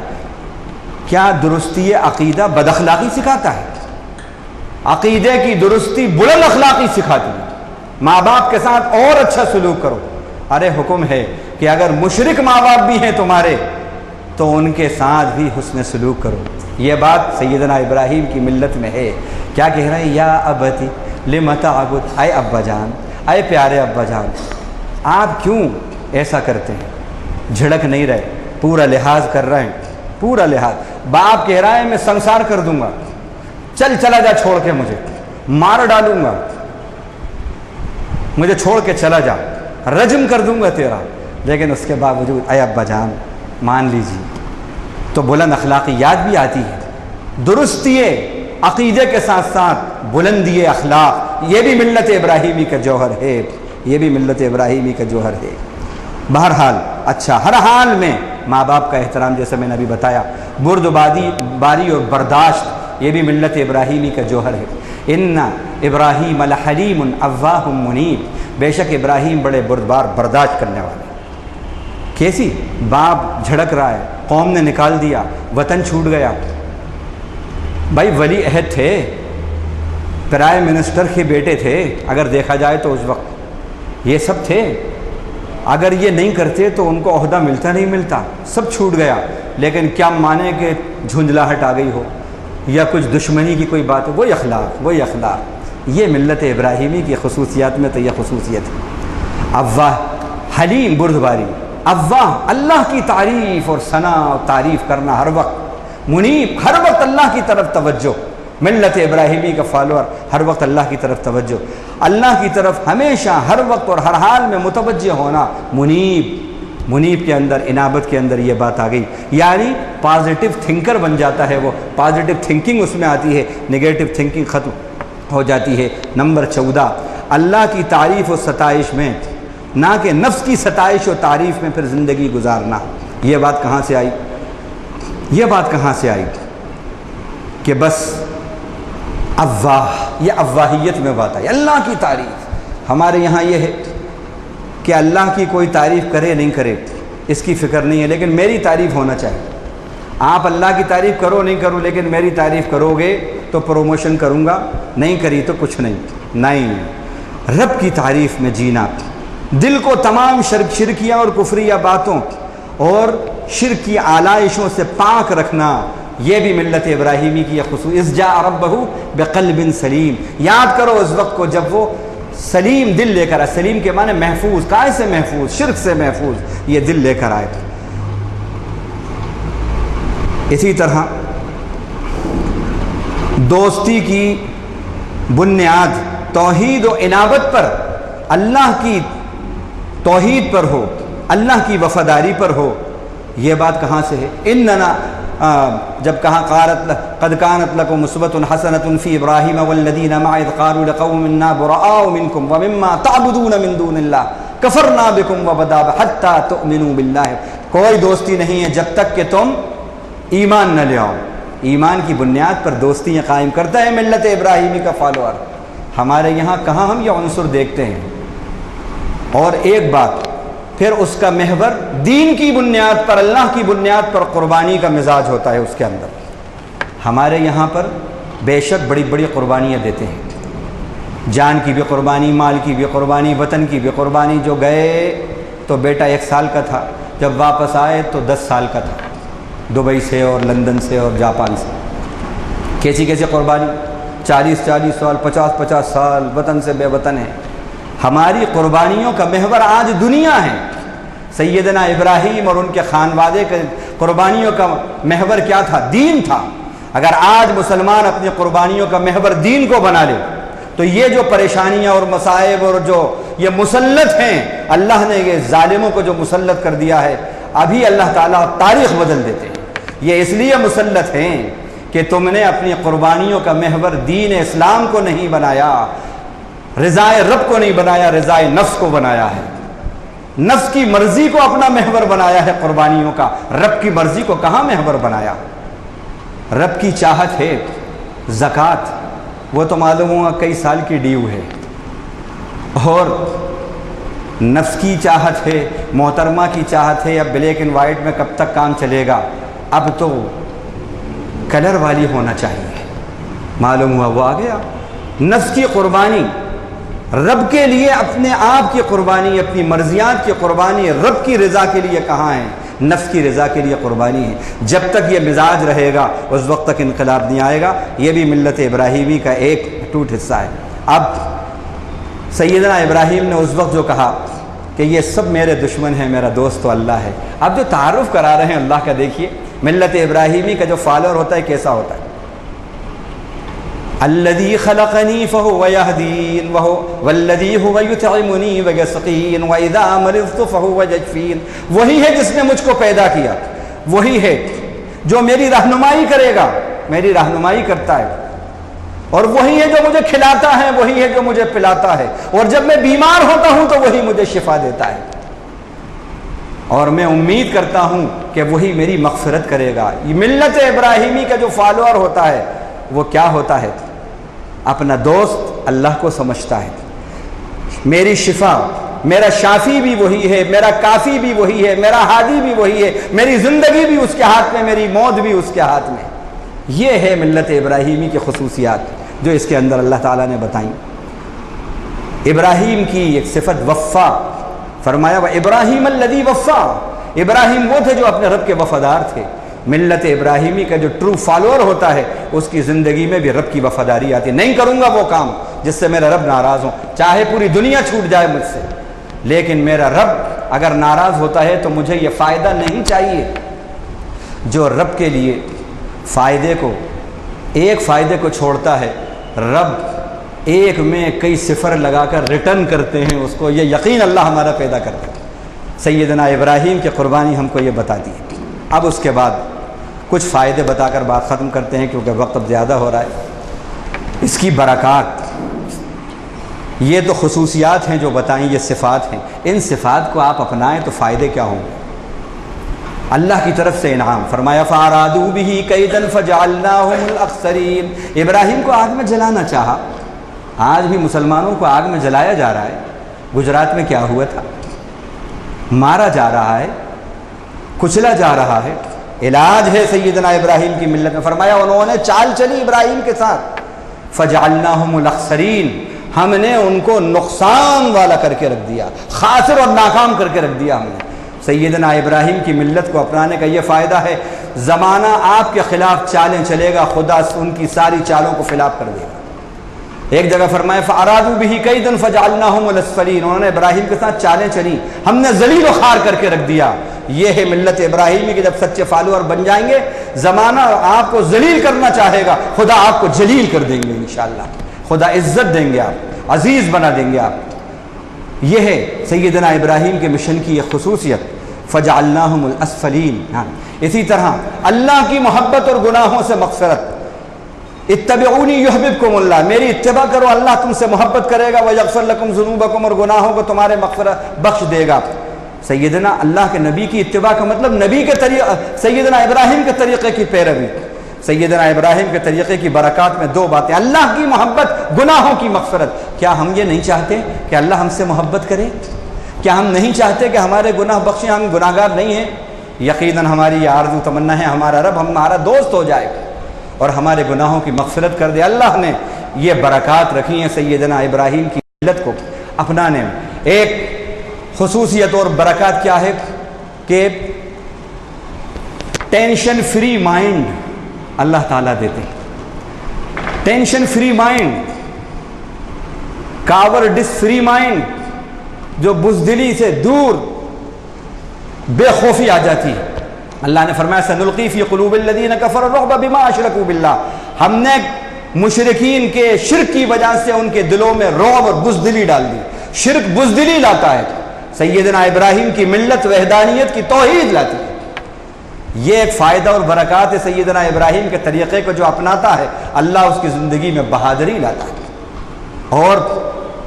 کیا درستی عقیدہ بد اخلاقی سکھاتا ہے؟ عقیدے کی درستی بلند اخلاقی سکھاتی ہے۔ ماں باپ کے ساتھ اور اچھا سلوک کرو۔ ارے حکم ہے کہ اگر مشرک ماں باپ بھی ہیں تمہارے تو ان کے ساتھ بھی حسن سلوک کرو۔ یہ بات سیدنا ابراہیم کی ملت میں ہے۔ کیا کہہ رہے ہیں؟ یا ابتی لم تعبد، اے ابا جان، اے پیارے ابا جان، آپ کیوں ایسا کرتے ہیں؟ جھڑک نہیں رہے، پورا لحاظ کر رہے ہیں، پورا لحاظ۔ باپ کہہ رہا ہے میں سنسار کر دوں گا، چلا جا چھوڑ کے، مجھے مار ڈالوں گا، مجھے چھوڑ کے چلا جا، رجم کر دوں گا تیرا، لیکن اس کے باوجود اے ابا جان مان لیجیے۔ تو بلند اخلاقیات بھی آتی ہے، درستی عقیدے کے ساتھ ساتھ بلندی اخلاق، یہ بھی ملت ابراہیمی کا جوہر ہے، یہ بھی ملت ابراہیمی کا جوہر ہے۔ بہرحال اچھا، ہر حال میں ماں باپ کا احترام، جیسے میں نے ابھی بتایا، باری اور برداشت، یہ بھی ملت ابراہیمی کا جوہر ہے۔ ان ابراہیم لحلیم اواہ منیب، بے شک ابراہیم بڑے بردبار، برداشت کرنے والے۔ کیسی؟ باپ جھڑک رہا ہے، قوم نے نکال دیا، وطن چھوٹ گیا، بھائی ولی عہد تھے، پرائم منسٹر کے بیٹے تھے، اگر دیکھا جائے تو اس وقت یہ سب تھے، اگر یہ نہیں کرتے تو ان کو عہدہ ملتا نہیں ملتا، سب چھوٹ گیا۔ لیکن کیا مانے کہ جھنجھلاہٹ آ گئی ہو یا کچھ دشمنی کی کوئی بات ہو، وہی اخلاق، یہ ملت ابراہیمی کی خصوصیات میں تو یہ خصوصیت ہے۔ اواہ، حلیم، بردباری، اواہ، اللہ کی تعریف اور ثنا اور تعریف کرنا ہر وقت، منیب، ہر وقت اللہ کی طرف توجہ، ملت ابراہیمی کا فالوور ہر وقت اللہ کی طرف توجہ، اللہ کی طرف ہمیشہ ہر وقت اور ہر حال میں متوجہ ہونا، منیب، منیب کے اندر، انابت کے اندر یہ بات آ گئی، یعنی پازیٹیو تھنکر بن جاتا ہے وہ، پازیٹیو تھنکنگ اس میں آتی ہے، نگیٹو تھنکنگ ختم ہو جاتی ہے۔ نمبر 14، اللہ کی تعریف و ستائش میں، نہ کہ نفس کی ستائش و تعریف میں پھر زندگی گزارنا۔ یہ بات کہاں سے آئی؟ یہ بات کہاں سے آئی کہ بس اواہ، یہ اواہیت میں بات آئی، اللہ کی تعریف۔ ہمارے یہاں یہ ہے کہ اللہ کی کوئی تعریف کرے نہیں کرے اس کی فکر نہیں ہے، لیکن میری تعریف ہونا چاہیے۔ آپ اللہ کی تعریف کرو نہیں کرو، لیکن میری تعریف کرو گے تو پروموشن کروں گا، نہیں کری تو کچھ نہیں۔ رب کی تعریف میں جینا، دل کو تمام شرکیہ اور کفریہ باتوں اور شرک کی آلائشوں سے پاک رکھنا، یہ بھی ملت ابراہیمی کی خصوص۔ اذ جاء ربہ بقلب سلیم، یاد کرو اس وقت کو جب وہ سلیم دل لے کر آئے۔ سلیم کے معنی محفوظ، کائے سے محفوظ؟ شرک سے محفوظ، یہ دل لے کر آئے۔ اسی طرح دوستی کی بنیاد توحید و انابت پر، اللہ کی توحید پر ہو، اللہ کی وفاداری پر ہو۔ یہ بات کہاں سے ہے؟ اننا جب کہاں قد كانت لكم اسوة حسنة في ابراہیم والذین معه اذ قالوا لقوم انا براء منكم ومما تعبدون من دون الله كفرنا بكم وبدا حتى تؤمنوا بالله۔ کوئی دوستی نہیں ہے جب تک کہ تم ایمان نہ لے آؤ۔ ایمان کی بنیاد پر دوستیاں قائم کرتا ہے ملت ابراہیمی کا فالوور۔ ہمارے یہاں کہاں ہم یہ عنصر دیکھتے ہیں؟ اور ایک بات پھر اس کا محور دین کی بنیاد پر، اللہ کی بنیاد پر قربانی کا مزاج ہوتا ہے اس کے اندر۔ ہمارے یہاں پر بے شک بڑی بڑی قربانیاں دیتے ہیں، جان کی بھی قربانی، مال کی بھی قربانی، وطن کی بھی قربانی۔ جو گئے تو بیٹا 1 سال کا تھا، جب واپس آئے تو 10 سال کا تھا، دبئی سے اور لندن سے اور جاپان سے۔ کیسی کیسی قربانی، 40 سال، 50 سال وطن سے بے وطن ہے۔ ہماری قربانیوں کا محور آج دنیا ہے۔ سیدنا ابراہیم اور ان کے خانوادے کے قربانیوں کا محور کیا تھا؟ دین تھا۔ اگر آج مسلمان اپنی قربانیوں کا محور دین کو بنا لے تو یہ جو پریشانیاں اور مصائب اور جو یہ مسلط ہیں، اللہ نے یہ ظالموں کو جو مسلط کر دیا ہے، ابھی اللہ تعالیٰ تاریخ بدل دیتے ہیں۔ یہ اس لیے مسلط ہیں کہ تم نے اپنی قربانیوں کا محور دین اسلام کو نہیں بنایا، رضائے رب کو نہیں بنایا، رضائے نفس کو بنایا ہے۔ نفس کی مرضی کو اپنا محور بنایا ہے قربانیوں کا، رب کی مرضی کو کہاں محور بنایا؟ رب کی چاہت ہے زکوٰۃ، وہ تو معلوم ہوا کئی سال کی ڈیو ہے، اور نفس کی چاہت ہے، محترمہ کی چاہت ہے، اب بلیک اینڈ وائٹ میں کب تک کام چلے گا، اب تو کلر والی ہونا چاہیے۔ معلوم ہوا وہ آ گیا۔ نفس کی قربانی، رب کے لیے اپنے آپ کی قربانی، اپنی مرضیات کی قربانی، رب کی رضا کے لیے کہاں ہے؟ نفس کی رضا کے لیے قربانی ہے۔ جب تک یہ مزاج رہے گا اس وقت تک انقلاب نہیں آئے گا۔ یہ بھی ملت ابراہیمی کا ایک ٹوٹ حصہ ہے۔ اب سیدنا ابراہیم نے اس وقت جو کہا کہ یہ سب میرے دشمن ہیں، میرا دوست تو اللہ ہے، اب جو تعارف کرا رہے ہیں اللہ کا، دیکھیے ملت ابراہیمی کا جو فالوور ہوتا ہے کیسا ہوتا ہے؟ الذي خلقني فهو يهدين والذي هو يطعمني ويسقين واذا مرضت فهو يشفين۔ وہی ہے جس نے مجھ کو پیدا کیا، وہی ہے جو میری رہنمائی کرے گا، میری رہنمائی کرتا ہے، اور وہی ہے جو مجھے کھلاتا ہے، وہی ہے جو مجھے پلاتا ہے، اور جب میں بیمار ہوتا ہوں تو وہی مجھے شفا دیتا ہے، اور میں امید کرتا ہوں کہ وہی میری مغفرت کرے گا۔ یہ ملت ابراہیمی کا جو فالوور ہوتا ہے وہ کیا ہوتا ہے؟ اپنا دوست اللہ کو سمجھتا ہے۔ میری شفا، میرا شافی بھی وہی ہے، میرا کافی بھی وہی ہے، میرا ہادی بھی وہی ہے، میری زندگی بھی اس کے ہاتھ میں، میری موت بھی اس کے ہاتھ میں۔ یہ ہے ملت ابراہیمی کی خصوصیات جو اس کے اندر اللہ تعالیٰ نے بتائیں۔ ابراہیم کی ایک صفت وفا، فرمایا وَإِبْرَاهِيمَ الَّذِي وَفَّا۔ ابراہیم وہ تھے جو اپنے رب کے وفادار تھے۔ ملت ابراہیمی کا جو ٹرو فالوور ہوتا ہے اس کی زندگی میں بھی رب کی وفاداری آتی ہے۔ نہیں کروں گا وہ کام جس سے میرا رب ناراض ہو، چاہے پوری دنیا چھوٹ جائے مجھ سے، لیکن میرا رب اگر ناراض ہوتا ہے تو مجھے یہ فائدہ نہیں چاہیے۔ جو رب کے لیے فائدے کو، ایک فائدے کو چھوڑتا ہے، رب ایک میں کئی صفر لگا کر ریٹرن کرتے ہیں اس کو۔ یہ یقین اللہ ہمارا پیدا کرتا ہے۔ سیدنا ابراہیم کی قربانی ہم کو یہ بتا دی۔ اب اس کے بعد کچھ فائدے بتا کر بات ختم کرتے ہیں کیونکہ وقت اب زیادہ ہو رہا ہے۔ اس کی برکات، یہ تو خصوصیات ہیں جو بتائیں، یہ صفات ہیں، ان صفات کو آپ اپنائیں تو فائدے کیا ہوں گے؟ اللہ کی طرف سے انعام فرمایا فَأَرَادُوا بِهِ كَيْدًا فَجَعَلْنَاهُمُ الْأَخْسَرِينَ۔ ابراہیم کو آگ میں جلانا چاہا، آج بھی مسلمانوں کو آگ میں جلایا جا رہا ہے۔ گجرات میں کیا ہوا تھا؟ مارا جا رہا ہے، کچلا جا رہا ہے۔ علاج ہے سیدنا ابراہیم کی ملت میں، فرمایا انہوں نے چال چلی ابراہیم کے ساتھ، فَجَعَلْنَاهُمُ الْأَخْسَرِينَ، ہم نے ان کو نقصان والا کر کے رکھ دیا، خاسر اور ناکام کر کے رکھ دیا ہم نے۔ سیدنا ابراہیم کی ملت کو اپنانے کا یہ فائدہ ہے، زمانہ آپ کے خلاف چالیں چلے گا، خدا ان کی ساری چالوں کو خلاف کر دے گا۔ ایک جگہ فرمایا فَأَرَادُوا بِهِ كَيْدًا فَجَعَلْنَاهُمُ الْأَسْفَلِينَ، انہوں نے ابراہیم کے ساتھ چالیں چلی، ہم نے ذلیل و خوار کر کے رکھ دیا۔ یہ ہے ملت ابراہیمی کہ جب سچے فالوور بن جائیں گے، زمانہ آپ کو ذلیل کرنا چاہے گا، خدا آپ کو جلیل کر دیں گے انشاءاللہ، خدا عزت دیں گے، آپ عزیز بنا دیں گے آپ۔ یہ ہے سیدنا ابراہیم کے مشن کی یہ خصوصیت، فَجَعَلْنَاهُمُ الْأَسْفَلِينَ۔ اسی طرح اللہ کی محبت اور گناہوں سے مغفرت، اتبعونی یحببکم اللہ، میری اتباع کرو اللہ تم سے محبت کرے گا، ویغفر لکم ذنوبکم، اور گناہوں کو تمہارے مغفرت بخش دے گا۔ سیدنا اللہ کے نبی کی اتباع کا مطلب نبی کے طریقے، سیدنا ابراہیم کے طریقے کی پیروی۔ سیدنا ابراہیم کے طریقے کی برکات میں دو باتیں، اللہ کی محبت، گناہوں کی مغفرت۔ کیا ہم یہ نہیں چاہتے کہ اللہ ہم سے محبت کرے؟ کیا ہم نہیں چاہتے کہ ہمارے گناہ بخشیں؟ ہم گناہ گار نہیں ہیں؟ یقیناً ہماری یہ آرزو تمنا ہے ہمارا رب ہمارا دوست ہو جائے اور ہمارے گناہوں کی مغفرت کر دے۔ اللہ نے یہ برکات رکھی ہیں سیدنا ابراہیم کی ملت کو اپنانے میں۔ ایک خصوصیت اور برکات کیا ہے کہ ٹینشن فری مائنڈ اللہ تعالیٰ دیتے ہیں۔ Tension free mind, cowards free mind, جو بزدلی سے دور بے خوفی آ جاتی ہے۔ اللہ نے فرمایا سنلقی فی قلوب الذین کفروا الرعب بما اشرکوا باللہ، ہم نے مشرکین کے شرک کی وجہ سے ان کے دلوں میں رعب اور بزدلی ڈال دی۔ شرک بزدلی لاتا ہے، سیدنا ابراہیم کی ملت وحدانیت کی توحید لاتی ہے۔ یہ ایک فائدہ اور برکات ہے سیدنا ابراہیم کے طریقے کو جو اپناتا ہے، اللہ اس کی زندگی میں بہادری لاتا ہے۔ اور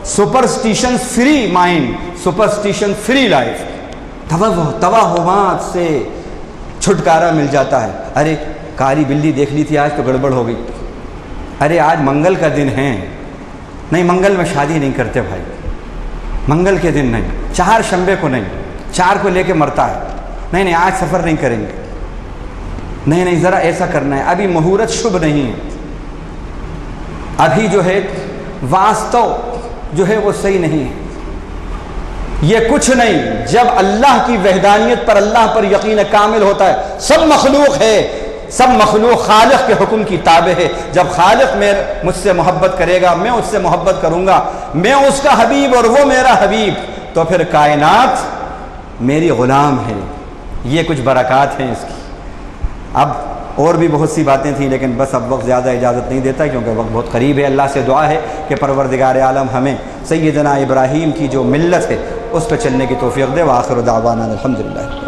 superstition free mind, superstition free life, توہمات سے چھٹکارا مل جاتا ہے۔ ارے کالی بلی دیکھ لی تھی، آج تو گڑبڑ ہو گئی۔ ارے آج منگل کا دن ہے، نہیں منگل میں شادی نہیں کرتے بھائی، منگل کے دن نہیں، چہار شنبے کو نہیں، چار کو لے کے مرتا ہے، نہیں نہیں آج سفر نہیں کریں گے، نہیں نہیں ذرا ایسا کرنا ہے، ابھی مہورت شبھ نہیں ہے، ابھی جو ہے واستو جو ہے وہ صحیح نہیں ہے۔ یہ کچھ نہیں، جب اللہ کی وحدانیت پر، اللہ پر یقین کامل ہوتا ہے، سب مخلوق ہے، سب مخلوق خالق کے حکم کی تابع ہے۔ جب خالق مجھ سے محبت کرے گا، میں اس سے محبت کروں گا، میں اس کا حبیب اور وہ میرا حبیب، تو پھر کائنات میری غلام ہے۔ یہ کچھ برکات ہیں اس کی۔ اب اور بھی بہت سی باتیں تھیں لیکن بس اب وقت زیادہ اجازت نہیں دیتا کیونکہ وقت بہت قریب ہے۔ اللہ سے دعا ہے کہ پروردگار عالم ہمیں سیدنا ابراہیم کی جو ملت ہے اس پہ چلنے کی توفیق دے۔ وآخر دعوانا الحمدللہ۔